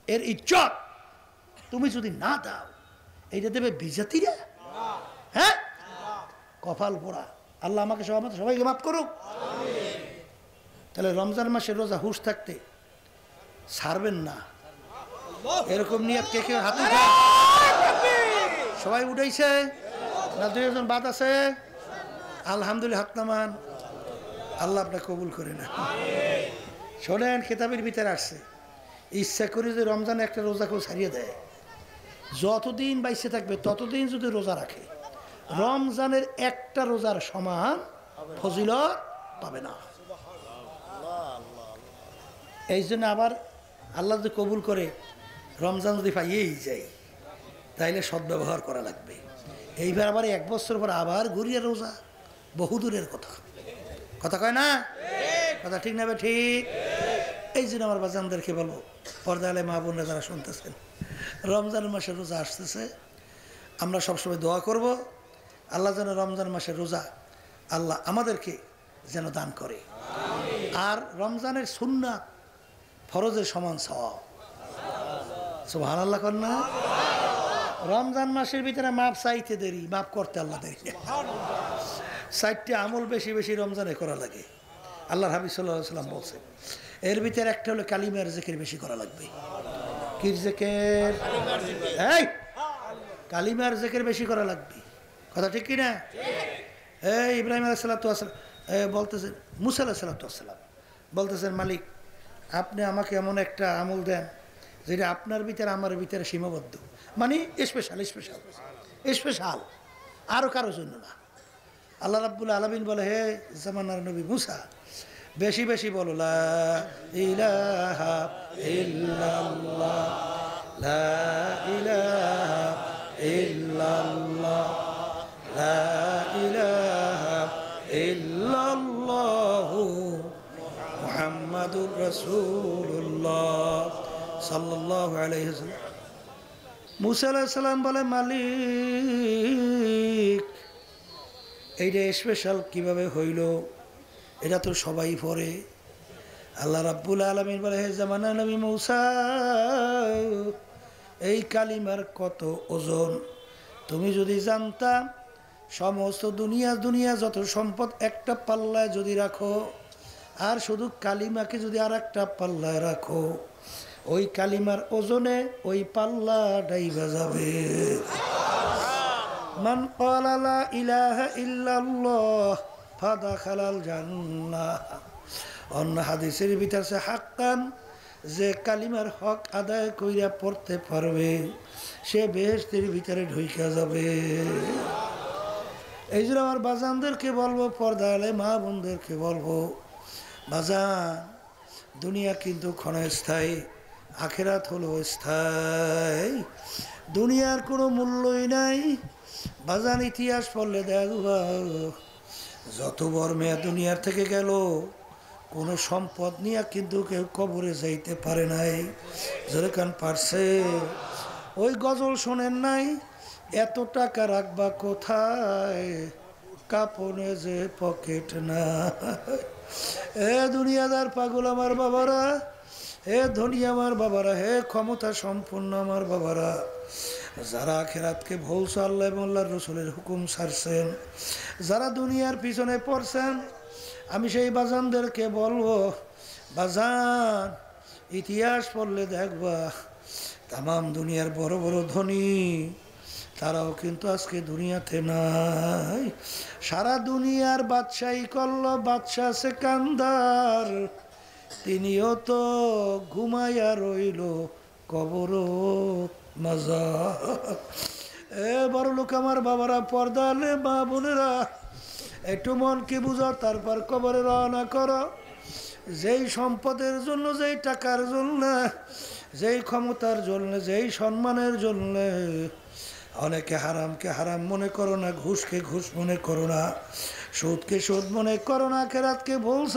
এর ইজ্জত তুমি যদি না দাও, এইটা দেবে বিজাতিরা। হ্যাঁ, কপাল পোড়া। আল্লাহ আমাকে সবাইকে মাফ করুক। তাহলে রমজান মাসে রোজা হুঁশ থাকতে ছাড়বেন না, এরকম নিয়ে কে কে হাতে সবাই উঠাইছে না? 2 জন বাদ আছে? আলহামদুলিল্লাহ, হাত নামান। আল্লাহ আপনাকে কবুল করে না। শোনেন, কিতাবের ভিতরে আসছে, ইচ্ছা করে যে রমজানে একটা রোজা কেউ ছাড়িয়ে দেয়, যতদিন বাইসে থাকবে ততদিন যদি রোজা রাখে, রমজানের একটা রোজার সমান ফজিলত পাবে না। এই জন্য আবার আল্লাহ যদি কবুল করে রমজান যদি পাইয়েই যায়, তাইলে সদ্ব্যবহার করা লাগবে। এইবার আবার 1 বছর পর আবার ঘুরিয়ে রোজা, বহুদূরের কথা। কথা কয় না? কথা ঠিক না? ঠিক। এই জন্য আমার বাজানদেরকে বলবো, পর্দা আলে মা বোনরা যারা শুনতেছেন, রমজান মাসের রোজা আসতেছে, আমরা সবসময় দোয়া করব আল্লাহ যেন রমজান মাসের রোজা আল্লাহ আমাদেরকে যেন দান করে। আর রমজানের সুন্নাত ফরজের সমান সওয়াব। সুবহানাল্লাহ কন্যা। রমজান মাসের ভিতরে মাপ চাইতে দেরি, মাপ করতে আল্লাহ দেরি। 4টি আমল বেশি বেশি রমজানে করা লাগে, আল্লাহর হাবিব সাল্লাল্লাহু আলাইহি ওয়াসাল্লাম বলছেন। এর ভিতরে একটা হলো কালিমার জিকির বেশি করা লাগবে। কি জিকির? এই কালিমার জিকির বেশি করা লাগবে। কথা ঠিক কি না? এই ইব্রাহিম আলাইহিস সালাতু ওয়াসালাম বলতেছেন, মুসা আলাইহিস সালাতু ওয়াসালাম বলতেছেন, মালিক আপনি আমাকে এমন একটা আমল দেন যেটা আপনার ভিতরে আমার ভিতরে সীমাবদ্ধ, মানে স্পেশাল স্পেশাল স্পেশাল, আরও কারোর জন্য না। আল্লাহ রাব্বুল আলামিন বলে, হে জামানার নবী মুসা, বেশি বেশি বলো লা ইলাহা ইল্লাল্লাহ, লা ইলাহা ইল্লাল্লাহ, লা ইলাহা ইল্লাল্লাহু মুহাম্মাদুর রাসূলুল্লাহ সাল্লাল্লাহু আলাইহি ওয়াসাল্লাম। মুসা আলাইহিস সালাম বলে, মালিক এইটা স্পেশাল কিভাবে হইল? এটা তো সবাই পড়ে। আল্লাহ রাব্বুল আলামিন বলে, হে জামানা নবী মুসা, এই কালিমার কত ওজন তুমি যদি জানতা সমস্ত দুনিয়া যত সম্পদ একটা পাল্লায় যদি রাখো, আর শুধু কালিমাকে যদি আর একটা পাল্লায় রাখো, ওই কালিমার ওজনে ওই পাল্লা ডাইবা যাবে। মান ক্বালা লা ইলাহা ইল্লাল্লাহ ফাদাখালাল জান্নাহ। অন্য হাদিসের ভিতরে আছে হাক্কান, যে কালিমার হক আদায় কইরা পড়তে পারবে সে বেহেশতের ভিতরে ঢুইকা যাবে। এই জন্য আমার বাজানদেরকে বলবো, পর্দা আলে মা বোনদেরকে বলবো, বাজান দুনিয়া কিন্তু ক্ষণস্থায়ী, আখেরাত হলো স্থায়ী। দুনিয়ার কোনো মূল্যই নাই। বাজান ইতিহাস পড়লে দেখবা যত বড় মেয়া দুনিয়ার থেকে গেল, কোনো সম্পদ নিয়ে কিন্তু কেউ কবরে যাইতে পারে নাই। যেরকম পারছে, ওই গজল শোনেন নাই, এত টাকা রাখবা কোথায়, কাপনে যে পকেট না। হে দুনিয়াদার পাগল আমার বাবারা, হে ধনী আমার বাবারা, হে ক্ষমতা সম্পন্ন আমার বাবারা, যারা আখিরাতকে ভুলছে, আল্লাহ এবং আল্লাহর রাসূলের হুকুম ছাড়ছেন, যারা দুনিয়ার পিছনে পড়ছেন, আমি সেই বাজানদেরকে বলবো, বাজান ইতিহাস পড়লে দেখবা তামাম দুনিয়ার বড় বড় ধনী তারাও কিন্তু আজকে দুনিয়াতে নাই। সারা দুনিয়ার বাদশাহী করলো বাদশাহ সেকান্দার, তিনিও তো ঘুমাইয়া রইল কবর মাজার। এ বড় লোক আমার বাবারা, পর্দা আলে মা বোনেরা, একটু মনকে বুঝো, তারপর কবরে রওনা করো। যেই সম্পদের জন্য, যেই টাকার জন্য, যেই ক্ষমতার জন্য, যেই সম্মানের জন্য অনেকে হারামকে হারাম মনে করো না, ঘুষকে ঘুষ মনে করো না, সুদকে সুদ মনে করো না, আখিরাতকে বলছ।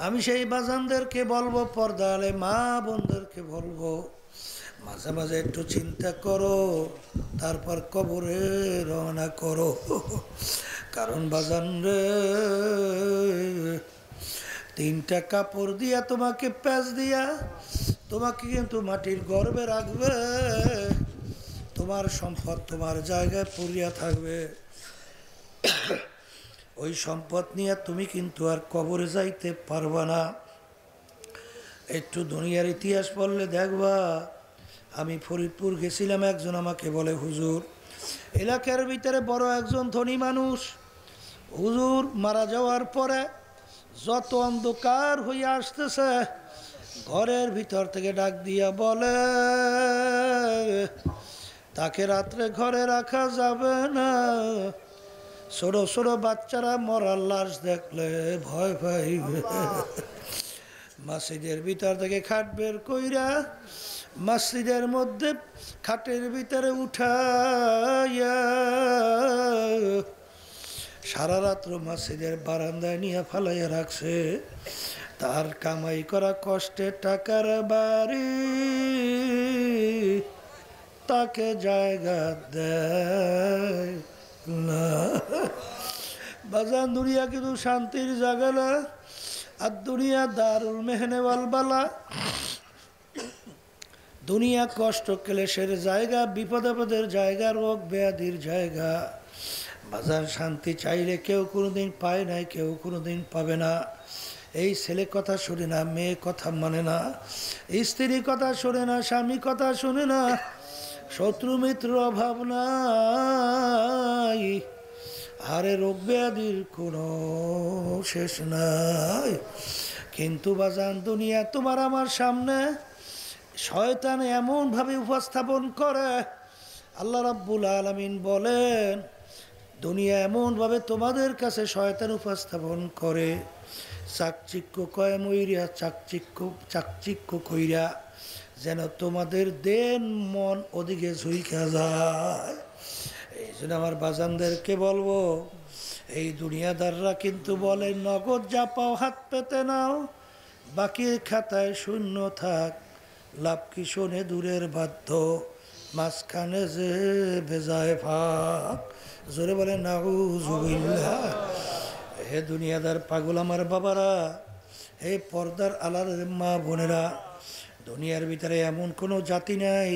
আমি সেই বাজানদেরকে বলবো, পর্দা আলে মা বোনদেরকে বলবো, মাঝে মাঝে একটু চিন্তা করো, তারপর কবরে রওনা করো। কারণ বাজান রে, তিনটা কাপড় দিয়া তোমাকে প্যাঁচ দিয়া তোমাকে কিন্তু মাটির গর্ভে রাখবে, তোমার সম্পদ তোমার জায়গায় পড়িয়া থাকবে। ওই সম্পদ নিয়ে তুমি কিন্তু আর কবরে যাইতে পারবা না। একটু দুনিয়ার ইতিহাস পড়লে দেখবা, আমি ফরিদপুর গেছিলাম, একজন আমাকে বলে, হুজুর এলাকার ভিতরে বড় একজন ধনী মানুষ, হুজুর মারা যাওয়ার পরে যত অন্ধকার হয়ে আসতেছে, ঘরের ভিতর থেকে ডাক দিয়া বলে তাকে রাত্রে ঘরে রাখা যাবে না, ছোট ছোট বাচ্চারা মরার লাশ দেখলে ভয় পাইবে। মসজিদের ভিতর থেকে খাট বের কইরা মসজিদের মধ্যে খাটের ভিতরে উঠাইয়া সারা রাত্র মসজিদের বারান্দায় নিয়ে ফালাইয়া রাখছে। তার কামাই করা কষ্টের টাকার বাড়ি তাকে জায়গা দেয় না। বাজান দুনিয়া কিন্তু শান্তির জায়গা না, আর দুনিয়া দারুল মেহনে ওয়াল বালা। দুনিয়া কষ্ট ক্লেশের জায়গা, বিপদ আপদের জায়গা, রোগ ব্যাধির জায়গা। বাজার শান্তি চাইলে কেউ কোনোদিন পায় নাই, কেউ কোনোদিন পাবে না। এই ছেলে কথা শুনে না, মেয়ে কথা মানে না, স্ত্রী কথা শোনে না, স্বামী কথা শুনে না, শত্রু মিত্র অভাব নাই, আরে রোগ ব্যাধির কোনো শেষ নাই। কিন্তু বাজান দুনিয়া তোমার আমার সামনে শয়তান এমনভাবে উপস্থাপন করে, আল্লাহ রাব্বুল আলামিন বলেন, দুনিয়া এমনভাবে তোমাদের কাছে শয়তান উপস্থাপন করে, চাকচিক্য কয় মইরা, চাকচিক্য কইরা যেন তোমাদের দেন মন ওদিকে ঝুইকা যায়। এই জন্য আমার বাজানদেরকে বলবো, এই দুনিয়াদাররা কিন্তু বলে নগদ যা পাও হাত পেতে নাও, বাকির খাতায় শূন্য থাক, লাভ কি শোনে দূরের বাধ্য, মাঝখানে যে বেজায় ফাঁক। জোরে বলে নাউজুবিল্লাহ। হে দুনিয়াদার পাগল আমার বাবারা, হে পর্দার আলার মা বোনেরা, দুনিয়ার ভিতরে এমন কোনো জাতি নাই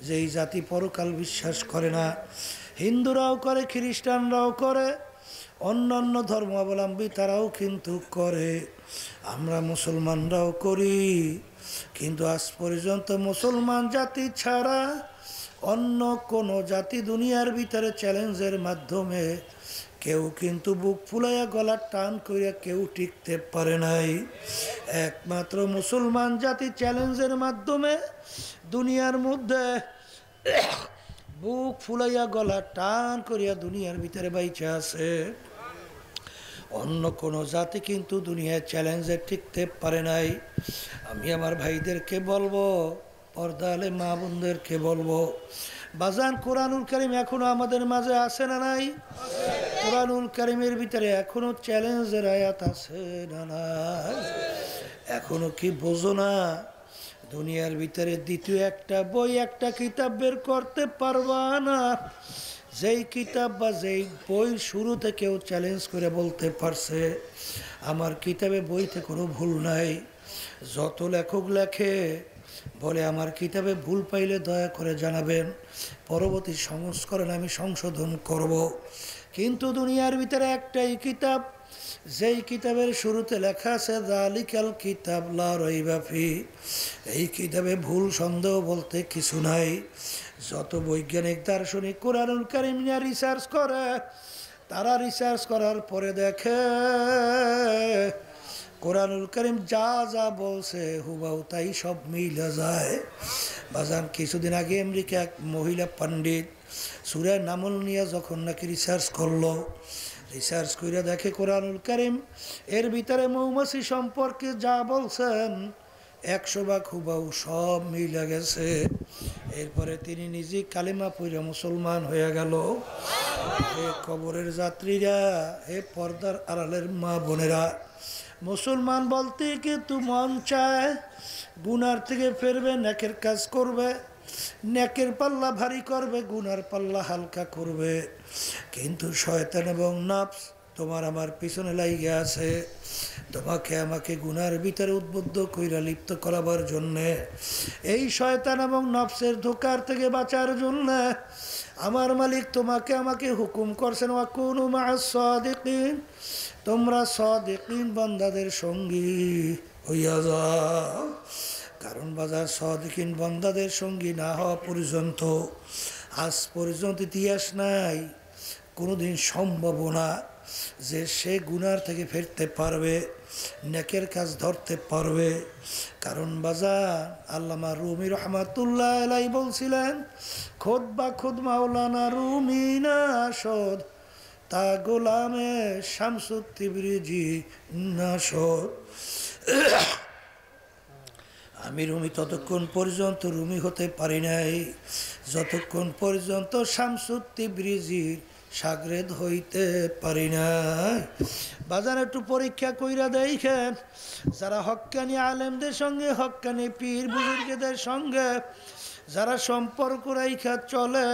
যেই জাতি পরকাল বিশ্বাস করে না। হিন্দুরাও করে, খ্রিস্টানরাও করে, অন্যান্য ধর্মাবলম্বী তারাও কিন্তু করে, আমরা মুসলমানরাও করি। কিন্তু আজ পর্যন্ত মুসলমান জাতি ছাড়া অন্য কোনো জাতি দুনিয়ার ভিতরে চ্যালেঞ্জের মাধ্যমে কেউ কিন্তু বুক ফুলাইয়া গলা টান করিয়া কেউ টিকতে পারে নাই। একমাত্র মুসলমান জাতি চ্যালেঞ্জের মাধ্যমে দুনিয়ার মধ্যে বুক ফুলাইয়া গলা টান করিয়া দুনিয়ার ভিতরে বাইচে আছে। অন্য কোনো জাতি কিন্তু দুনিয়ায় চ্যালেঞ্জে টিকতে পারে নাই। আমি আমার ভাইদেরকে বলবো, পর্দা আলে মা বোনদেরকে বলবো, বাজান কোরআনুল কারীম এখনো আমাদের মাঝে আছে না নাই? কোরআনুল কারীমের ভিতরে এখনো চ্যালেঞ্জের আয়াত আছে না নাই? এখনো কি বোঝো না? দুনিয়ার ভিতরে দ্বিতীয় একটা বই, একটা কিতাব বের করতে পারবা না যেই কিতাব বা যেই বই শুরুতে কেউ চ্যালেঞ্জ করে বলতে পারছে আমার কিতাবে বইতে কোনো ভুল নাই। যত লেখক লেখে বলে আমার কিতাবে ভুল পাইলে দয়া করে জানাবেন, পরবর্তী সংস্করণে আমি সংশোধন করব। কিন্তু দুনিয়ার ভিতরে একটাই কিতাব, যেই কিতাবের শুরুতে লেখা আছে যালিকাল কিতাব লা রাইবা ফি, এই কিতাবে ভুল সন্দেহ বলতে কিছু নাই। যত বৈজ্ঞানিক দার্শনিক কোরআনুল কারীম নিয়ে রিসার্চ করে, তারা রিসার্চ করার পরে দেখে কোরআনুল কারীম যা যা বলছে হুবাহু তাই সব মিলে যায়। বাজান কিছুদিন আগে আমেরিকা এক মহিলা পণ্ডিত সূরা নামল নিয়ে যখন নাকি রিসার্চ করলো, রিসার্চ করে দেখে কোরআনুল কারীম এর ভিতরে মৌমাছি সম্পর্কে যা বলছেন 100 ভাগ হুবাহু সব মিলে গেছে। এরপরে তিনি নিজে কালিমা পড়ে মুসলমান হয়ে গেল। হে কবরের যাত্রীরা, হে পর্দার আড়ালের মা বোনেরা, মুসলমান বলতে কিন্তু মন চায় গুনার থেকে ফিরবে, নেকের কাজ করবে, নেকের পাল্লা ভারী করবে, গুনার পাল্লা হালকা করবে। কিন্তু শয়তান এবং নফস তোমার আমার পিছনে লাইগে আছে, তোমাকে আমাকে গুনার ভিতরে উদ্বুদ্ধ কইরা লিপ্ত করাবার জন্যে। এই শয়তান এবং নফসের ধোঁকার থেকে বাঁচার জন্য আমার মালিক তোমাকে আমাকে হুকুম করছেন ওয়াকুনু মা'আস সাদিকিন, তোমরা সাদিকিন বান্দাদের সঙ্গী হইয়া যাও। কারণ বাজার সাদিকিন বান্দাদের সঙ্গী না হওয়া পর্যন্ত আজ পর্যন্ত ইতিহাস নাই, কোনোদিন সম্ভব না যে সে গুনার থেকে ফিরতে পারবে, নেকের কাজ ধরতে পারবে। কারণ বাজার আল্লামা রুমি রহমাতুল্লাহ আলাইহি বলছিলেন, খোদ বা খোদ মাওলানা রুমি না শোধ তা গোলামে শামসুত তিবরিজি না শোধ। আমি রুমি ততক্ষণ পর্যন্ত রুমি হতে পারি নাই যতক্ষণ পর্যন্ত শামসুত তিবরিজির সাগরেদ হইতে পারি নাই। বাজার একটু পরীক্ষা কইরা দেখেন, যারা হক্কানি আলেমদের সঙ্গে, হক্কানি পীর বুজুর্গদের সঙ্গে যারা সম্পর্ক রাইখা চলে,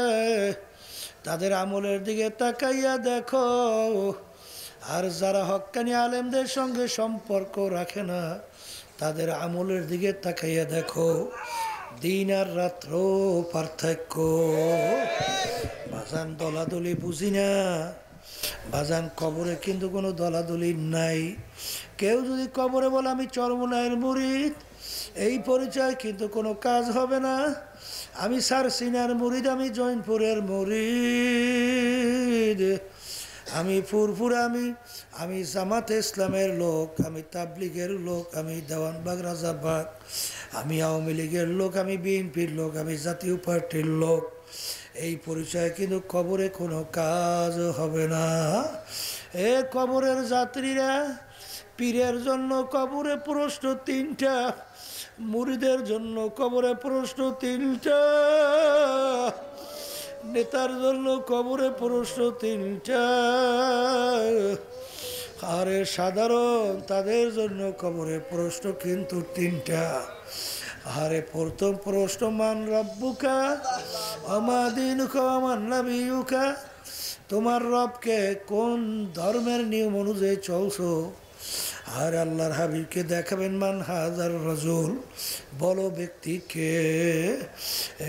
তাদের আমলের দিকে তাকাইয়া দেখো। আর যারা হক্কানি আলেমদের সঙ্গে সম্পর্ক রাখে না, তাদের আমলের দিকে তাকাইয়া দেখো, দিন আর রাত্র পার্থক্য। বাজান দলাদলি বুঝি না, বাজান কবরে কিন্তু কোনো দলাদলি নাই। কেউ যদি কবরে বলে আমি চরমোনাইয়ের মুরিদ, এই পরিচয় কিন্তু কোনো কাজ হবে না। আমি সারসিনার মুরিদ, আমি জৈনপুরের মুরিদ, আমি ফুরফুরা, আমি জামাতে ইসলামের লোক, আমি তাবলিগের লোক, আমি দেওয়ানবাগ রাজাবাগ, আমি আওয়ামী লীগের লোক, আমি বিএনপির লোক, আমি জাতীয় পার্টির লোক। এই পরিচয় কিন্তু কবরে কোনো কাজ হবে না। এ কবরের যাত্রীরা, পীরের জন্য কবরে প্রশ্ন 3টা, মুরিদের জন্য কবরে প্রশ্ন 3টা, নেতার জন্য কবরে প্রশ্ন 3টা, আরে সাধারণ তাদের জন্য কবরে প্রশ্ন কিন্তু 3টা। আরে প্রথম প্রশ্ন মান রব্বুকা ওমা দীনুকা ওমান নবিয়ুকা, তোমার রবকে, কোন ধর্মের নিয়ম অনুযায়ী চলছো। আর আল্লাহর হাবিবকে দেখাবেন মান হাজার রাজুল, বলো ব্যক্তিকে।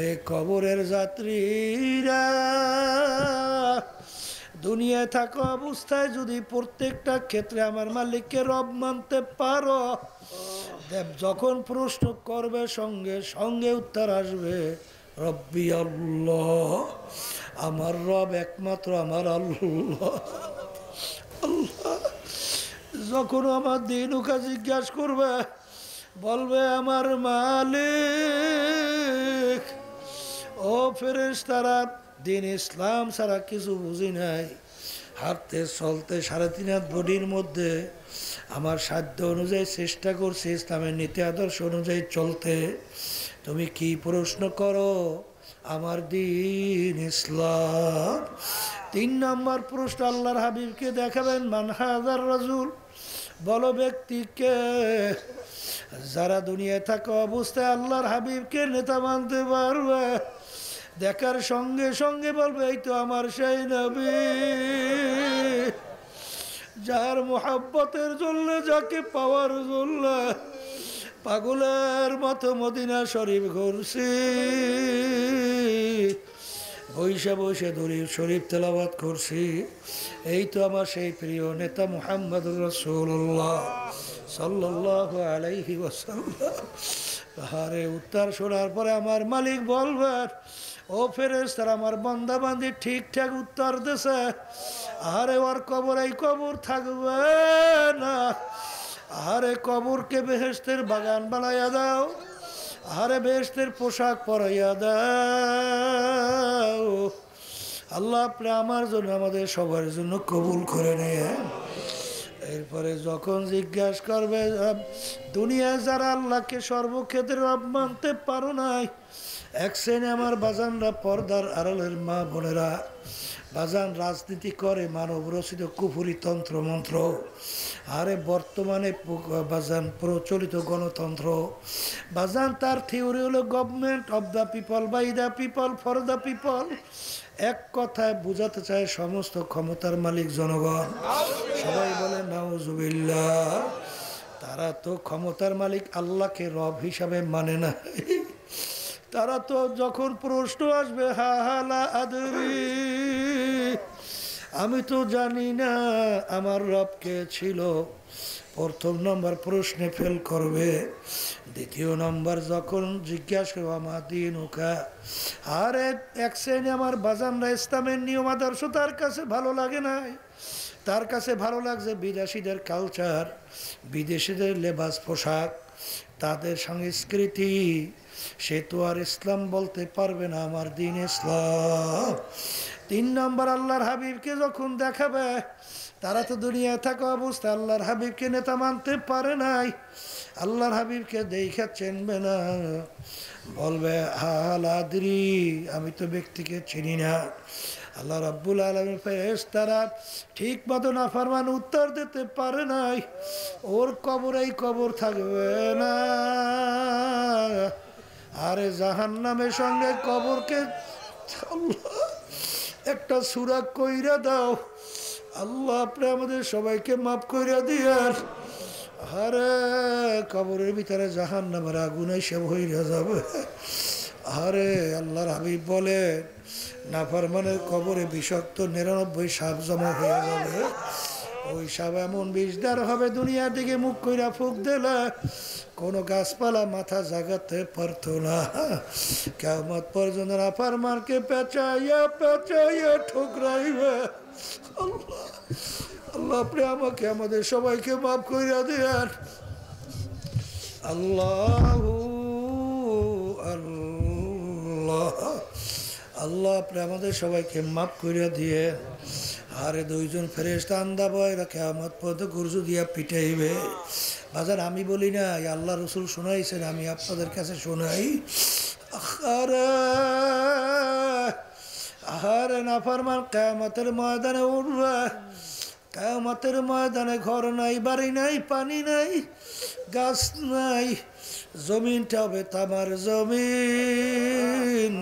এ কবরের যাত্রীরা, দুনিয়ায় থাকা অবস্থায় যদি প্রত্যেকটা ক্ষেত্রে আমার মালিককে রব মানতে পারো, দেব যখন প্রশ্ন করবে সঙ্গে সঙ্গে উত্তর আসবে রব্বি আল্লাহ, আমার রব একমাত্র আমার আল্লাহ। আল্লাহ যখন আমার দিনুকা জিজ্ঞাসা করবে, বলবে আমার মালিক, ও ফেরেশতারা, দিন ইসলাম ছাড়া কিছু বুঝি নাই, হাঁটতে চলতে 3.5 হাত বডির মধ্যে আমার সাধ্য অনুযায়ী চেষ্টা করছি ইসলামের নীতি আদর্শ অনুযায়ী চলতে, তুমি কি প্রশ্ন করো? আমার দিন ইসলাম। 3 নম্বর প্রশ্ন আল্লাহর হাবিবকে দেখাবেন মান হাজার রাজুল, বলো ব্যক্তিকে যারা দুনিয়ায় থাকা অবস্থায় আল্লাহর হাবিবকে নেতা মানতে পারবে, দেখার সঙ্গে সঙ্গে বলবে এই তো আমার সেই নবী, যার মোহাব্বতের জন্য, যাকে পাওয়ার জন্য পাগলের মতো মদিনা শরীফ ঘুরছি, বৈশা বৈশা দরুদ শরীফ তেলাওয়াত করছি, এই তো আমার সেই প্রিয় নেতা মুহাম্মদুর রাসূলুল্লাহ সাল্লাল্লাহু আলাইহি ওয়াসাল্লাম। আরে উত্তর শোনার পরে আমার মালিক বলবেন, ও ফেরেশতারা, আমার বান্দা বান্দি ঠিকঠাক উত্তর দিছে, আরে ওর কবর এই কবর থাকবে না, আরে কবরকে বেহেশতের বাগান বানাইয়া দাও, আরে বেহেশতের পোশাক পরাইয়া দাও। আল্লাহ আপনি আমার জন্য, আমাদের সবার জন্য কবুল করে নেন। এরপরে যখন জিজ্ঞাসা করবে, দুনিয়ায় যারা আল্লাহকে সর্বক্ষেত্রে রব মানতে পারো নাই, এক শ্রেণী আমার বাজানরা, পর্দার আড়ালের মা বোনেরা, বাজান রাজনীতি করে মানব রচিত কুফুরি তন্ত্র মন্ত্র, আরে বর্তমানে বাজান প্রচলিত গণতন্ত্র, বাজান তার থিওরি হলো government of the people, by the people, for the people. এক কথায় বোঝাতে চায় সমস্ত ক্ষমতার মালিক জনগণ। সবাই বলে নাউজুবিল্লাহ। তারা তো ক্ষমতার মালিক আল্লাহকে রব হিসাবে মানে না। তারা তো যখন প্রশ্ন আসবে, হা হালা আদরি, আমি তো জানি না আমার রব কে ছিল, প্রথম নম্বর প্রশ্নে ফেল করবে। দ্বিতীয় নম্বর যখন জিজ্ঞাসা করবো আমার দিন ওকা, আরে এক শ্রেণী আমার বাজানরা ইসলামের নিয়ম আদর্শ তার কাছে ভালো লাগে নাই, তার কাছে ভালো লাগছে বিদেশিদের কালচার, বিদেশিদের লেবাস পোশাক, তাদের সংস্কৃতি, সে তো আর ইসলাম বলতে পারবে না, আমার দিন ইসলাম। 3 নম্বর আল্লাহর হাবিবকে যখন দেখাবে, তারা তো দুনিয়ায় থাকা অবস্থা আল্লাহর হাবিবকে নেতা মানতে পারে নাই, আল্লাহর হাবিবকে দেখা চিনবে না, বলবে হালাদ্রি, আমি তো ব্যক্তিকে চিনি না। আল্লাহ রাব্বুল আলামিন ফেরেশতারা ঠিক মতো নাফরমান উত্তর দিতে পারে নাই, ওর কবর এই কবর থাকবে না। আরে জাহান্নামের সঙ্গে কবরকে একটা সূরা কইরা দাও, আল্লাহ আপনি আমাদের সবাইকে মাফ কইরা দিয়ার। আরে কবরের ভিতরে জাহান্নামের আগুন এসে হইয়া যাবে। আরে আল্লাহর হাবিব বলে, নাফরমানের কবরে বিষাক্ত 99 সাপ জমা হয়ে যাবে, ওই সাপ এমন বিষদার হবে, দুনিয়ার দিকে মুখ কইরা ফুক দিলে কোনো গাছপালা মাথা জাগাতে পারতো না। কিয়ামত পর্যন্ত নাফরমানকে পেঁচাইয়া পেঁচাইয়া ঠুকরাইবে। আল্লাহ আল্লাহ আপনি আমাকে আমাদের সবাইকে মাফ কইরা দেন। আল্লাহু আল্লাহ, আল্লাহ আপনি আমাদের সবাইকে মাফ কইরা দিয়ে। আরে 2 জন ফেরেশতা আন্দা বয়রা কিয়ামত পর্যন্ত গুরজু দিয়া পিটাইবে। বাজার আমি বলি না, আল্লাহ রসুল শোনাইছেন, আমি আপনাদের কাছে শোনাই। আরে আহারে নাফরমান কিয়ামতের ময়দানে উঠবে, কিয়ামতের ময়দানে ঘর নাই, বাড়ি নাই, পানি নাই, গাছ নাই, জমিনটা হবে তামার জমিন।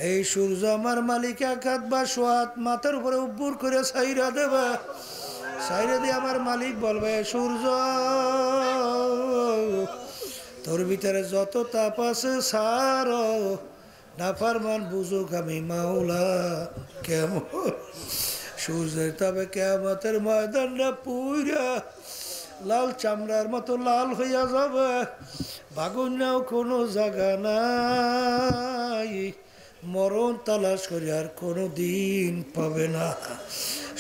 এই সূর্য আমার মালিক 1 হাত বা 100 হাত মাথার উপরে উব্বুর করে ছাইরা দেবে, সাইরে দিয়ে আমার মালিক বলবে, সূর্য তোর ভিতরে যত তাপ আছে সার, নাফরমান বুঝুক আমি মাওলা কেমন। সূর্যের তাপে কিয়ামতের ময়দানটা পুইরা লাল চামড়ার মতো লাল হইয়া যাবে, বাগুনাও কোনো জায়গা নাই, মরণ তালাশ করে আর কোনো দিন পাবে না।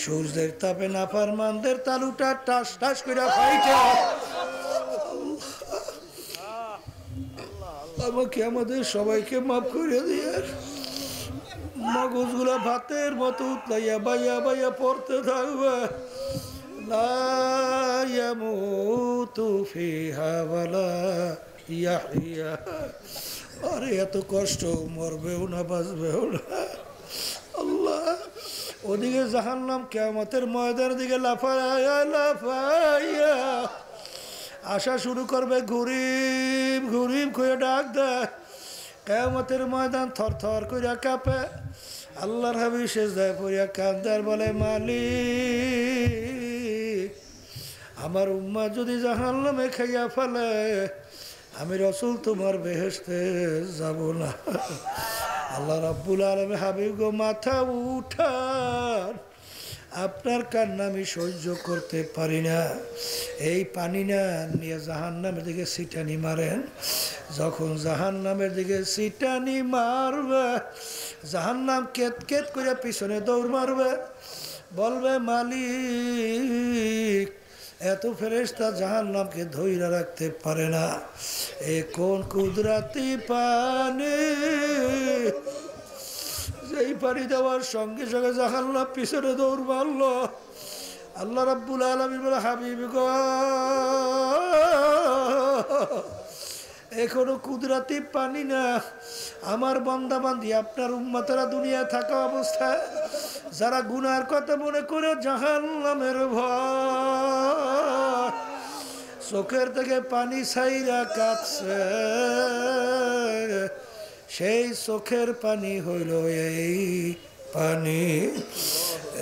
সূর্যের তাপে নাফরমানদের তালুটা টাস টাস করে ফাইটা। আমাকে আমাদের সবাইকে মাফ করে দিয়ে মগজগুলা ভাতের মতো উতলাইয়া বাইয়া বাইয়া পড়তে থাকবে। লা ইয়ামুতু ফিহা ওয়ালা ইয়াহইয়া। আরে এত কষ্ট, মরবেও না বাঁচবেও না। আল্লাহ, ওদিকে জাহান্নাম কিয়ামতের ময়দানের দিকে লাফায়া লাফাইয়া আসা শুরু করবে, ঘুরিম ঘুরিম করে ডাক দেয়। কিয়ামতের ময়দান থর থর কইরা কাঁপে। আল্লাহর হাবিব সেজদায় পড়িয়া কাঁদে আর বলে, মালিক, আমার উম্মাহ যদি জাহান্নামে খাইয়া ফেলে, আমি রাসূল তোমার বেহেশতে যাব না। আল্লাহ রাব্বুল আলামিন হাবিব গো, মাথা উঠান, আপনার কান্না আমি সহ্য করতে পারি না। এই পানি না নিয়ে জাহান্নামের দিকে ছিটানি মারেন। যখন জাহান্নামের দিকে ছিটানি মারবে, জাহান্নাম কেত কেত করে পিছনে দৌড় মারবে, বলবে, মালিক, এত ফেরেশতা জাহান্নামকে ধইরা রাখতে পারে না, এ কোন কুদরতি পানি। যেই পানি দেওয়ার সঙ্গে সঙ্গে জাহান্নাম পিছনে দৌড় মারল। আল্লাহ রাব্বুল আলামিন বলে, হাবিব গো, এখনো কুদরতি পানি না। আমার বান্দা বান্দি আপনার উম্মতেরা দুনিয়ায় থাকা অবস্থায় যারা গুনার কথা মনে করে জাহান্নামের ভয় চোখের থেকে পানি ছাইরা কাটছে, সেই চোখের পানি হইল এই পানি।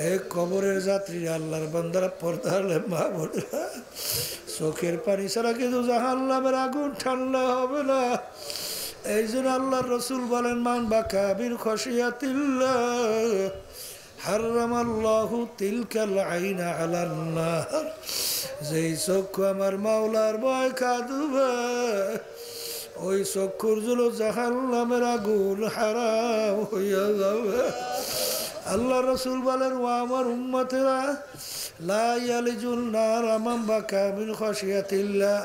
এই কবরের যাত্রীরা, আল্লাহর বান্দারা, পর্দার মা বোনেরা, চোখের পানি ছাড়া কিন্তু জাহান্নামের আগুন ঠান্ডা হবে না। এই জন্য আল্লাহর রাসূল বলেন, মান বাকা বিল খশিয়াতিল্লাহ হারামাল্লাহু তিলকাল আইনা আলান নার। যেই চক্ষু আমার মাওলার ভয় কাঁদবে, ওই চক্ষুর জন্য জাহান্নামের আগুন হারাম হইয়া যাবে। আল্লাহ রাসূল বলেন, ও আমার উম্মতেরা, লা ইয়ালিজুন নার মান বাকা মিন খশিয়াতিল্লাহ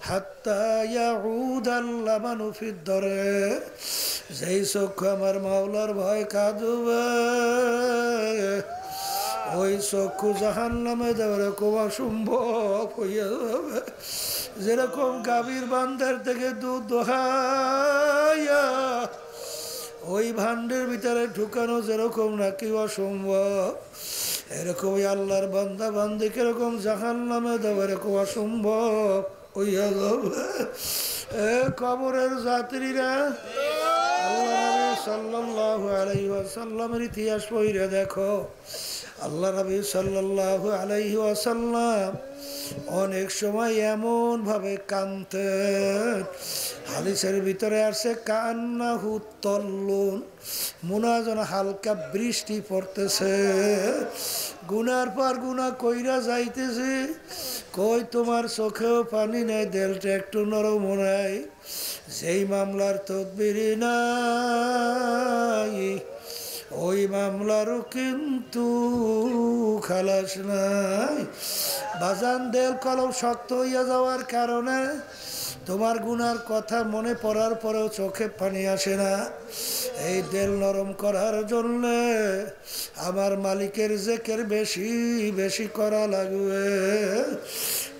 হাত্তা ইয়াউদাল লাবানু ফিদ দরে। যেই চক্ষু আমার মাওলার ভয় কাঁদবে, ওই চক্ষু জাহান্নামে দেওয়ার খুব অসম্ভব হইয়া যাবে। যেরকম গাভীর বান্ধার থেকে দুধ দোহাইয়া ওই ভান্ডের ভিতরে ঢুকানো যেরকম নাকি অসম্ভব, এরকমই আল্লাহর বান্দা বান্দি কিরকম জাহান্নামে দেওয়া এরকম অসম্ভব হইয়া যাবে। এ কবরের যাত্রীরা, আল্লাহ নবী সাল্লাল্লাহু আলাইহি ওয়াসাল্লামের ইতিহাস পড়ে দেখো। আল্লাহ নবী সাল্লাল্লাহু আলাইহি ওয়াসাল্লাম অনেক সময় এমন ভাবে কাঁদতেন, হাদিসের ভিতরে আসছে, কান্নাহু তল্লুন, মনে হয় যেন হালকা বৃষ্টি পড়তেছে, গুনার পর গুনাহ কইরা যাইতেছে, কই তোমার চোখেও পানি নেই, দেলটা একটু নরম নাই, যেই মামলার তদবির নাই, ওই মামলারও কিন্তু খালাস নাই। বাজান, দেল কলম শক্ত হইয়া যাওয়ার কারণে তোমার গুনার কথা মনে পড়ার পরেও চোখে পানি আসে না। এই দেল নরম করার জন্য আমার মালিকের জিকির বেশি বেশি করা লাগবে,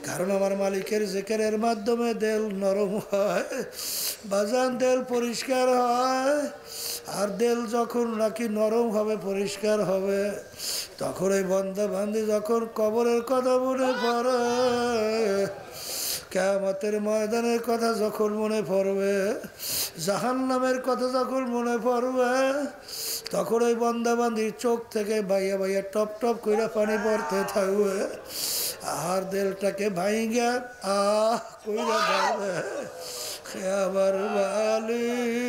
কারণ আমার মালিকের জিকিরের মাধ্যমে দেল নরম হয়। বাজান, দেল পরিষ্কার হয়, আর দেল যখন নাকি নরম হবে, পরিষ্কার হবে, তখন এই বান্দা বান্দি যখন কবরের কথা মনে পড়ে, কিয়ামতের ময়দানের কথা যখন মনে পড়বে, জাহান্নামের কথা যখন মনে পড়বে, তখন ওই বন্দাবান্দির চোখ থেকে বাইয়া বাইয়া টপ টপ কইরা পানি পড়তে থাকবে, আর দিলটাকে ভাইঙ্গা কইরা বলবে, আমার মালিক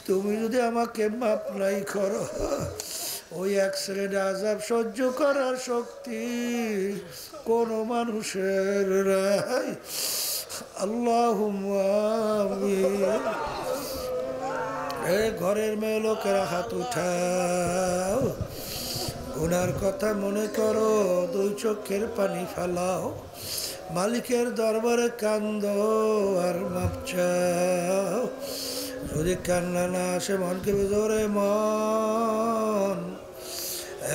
তুমি যদি আমাকে মাপ নাই করো, ওই এক সেকেন্ড আযাব সহ্য করার শক্তি কোন মানুষের নাই। আল্লাহুম্মা আমিন। ঘরের মেয়ে লোকেরা হাত উঠাও, গুনার কথা মনে করো, দুই চোখের পানি ফেলাও, মালিকের দরবারে কান্দো আর মাপ চাও। যদি কান্না না আসে মনকে জোরে মন,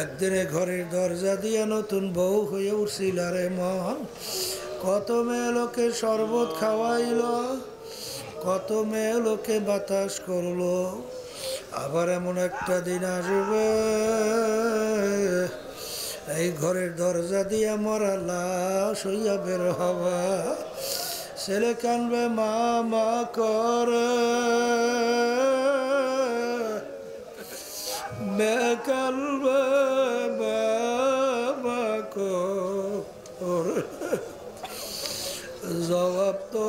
একদিনে ঘরের দরজা দিয়ে নতুন বউ হয়ে উঠছিল রে মন। কত মেয়ে লোকে শরবত খাওয়াইল, কত মেয়ে লোকে বাতাস করলো, আবার এমন একটা দিন আসবে এই ঘরের দরজা দিয়ে মরা লাশ হইয়া বের হবা। ছেলে কানবে মা মা করে, মেয়ে কানবে মা মা করে, জবাব তো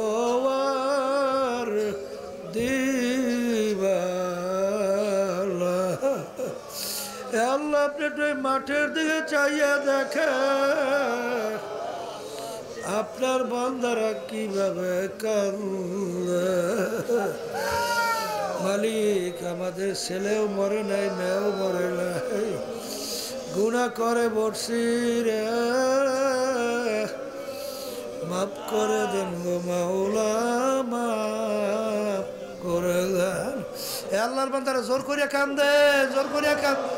আর দিবালা। আল্লাহ আপনি একটু মাঠের দিকে চাইয়া দেখে আপনার বান্দারা কিভাবে কান্দে। মালিক আমাদের ছেলেও মরে নাই, মেয়েও মরে নাই, গুনাহ করে বসছি রে, মাফ করে দেন গো মাওলা, মাফ করে দেন। আল্লাহর বান্দারা জোর করিয়া কান্দে, জোর করিয়া কান্দে।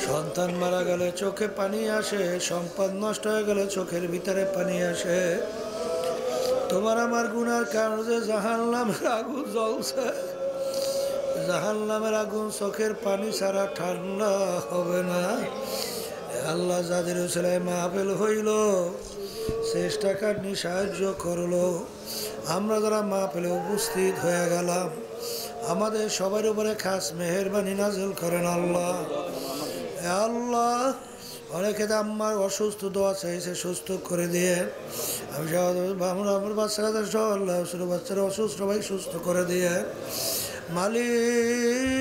সন্তান মারা গেলে চোখে পানি আসে, সম্পদ নষ্ট হয়ে গেলে চোখের ভিতরে পানি আসে। তোমার আমার গুনার কারণে জাহান্নামের আগুন জ্বলছে, জাহান্নামের আগুন চোখের পানি ছাড়া ঠান্ডা হবে না। আল্লাহ যাদের ছেলে মাহফিল হইল, চেষ্টা কাটনি সাহায্য করলো, আমরা যারা মাহফিলে উপস্থিত হয়ে গেলাম, আমাদের সবার উপরে খাস মেহেরবানি নাযিল করেন আল্লাহ। আল্লাহ অনেকে আমার অসুস্থ দোয়া চাইছে, সুস্থ করে দিয়ে। আমি আমার বাচ্চাদের সহ আল্লাহ ছোটো বাচ্চারা অসুস্থ, সবাই সুস্থ করে দিয়ে। মালিক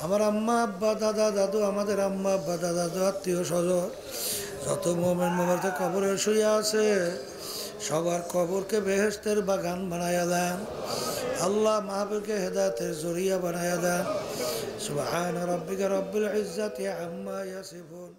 আমার আম্মা আব্বা দাদা দাদু, আমাদের আম্মা আব্বা দাদা দাদু, আত্মীয় স্বজন যত মোমেন মোমেনতে কবরে শুয়ে আছে, সবার কবরকে বেহেশতের বাগান বানায়া দেন আল্লাহ। মাহফিলকে হেদায়েতের জরিয়া বানায়া দেন। সুবহান রাব্বিকা রাব্বিল ইজ্জাতি আম্মা ইয়াসিফুন।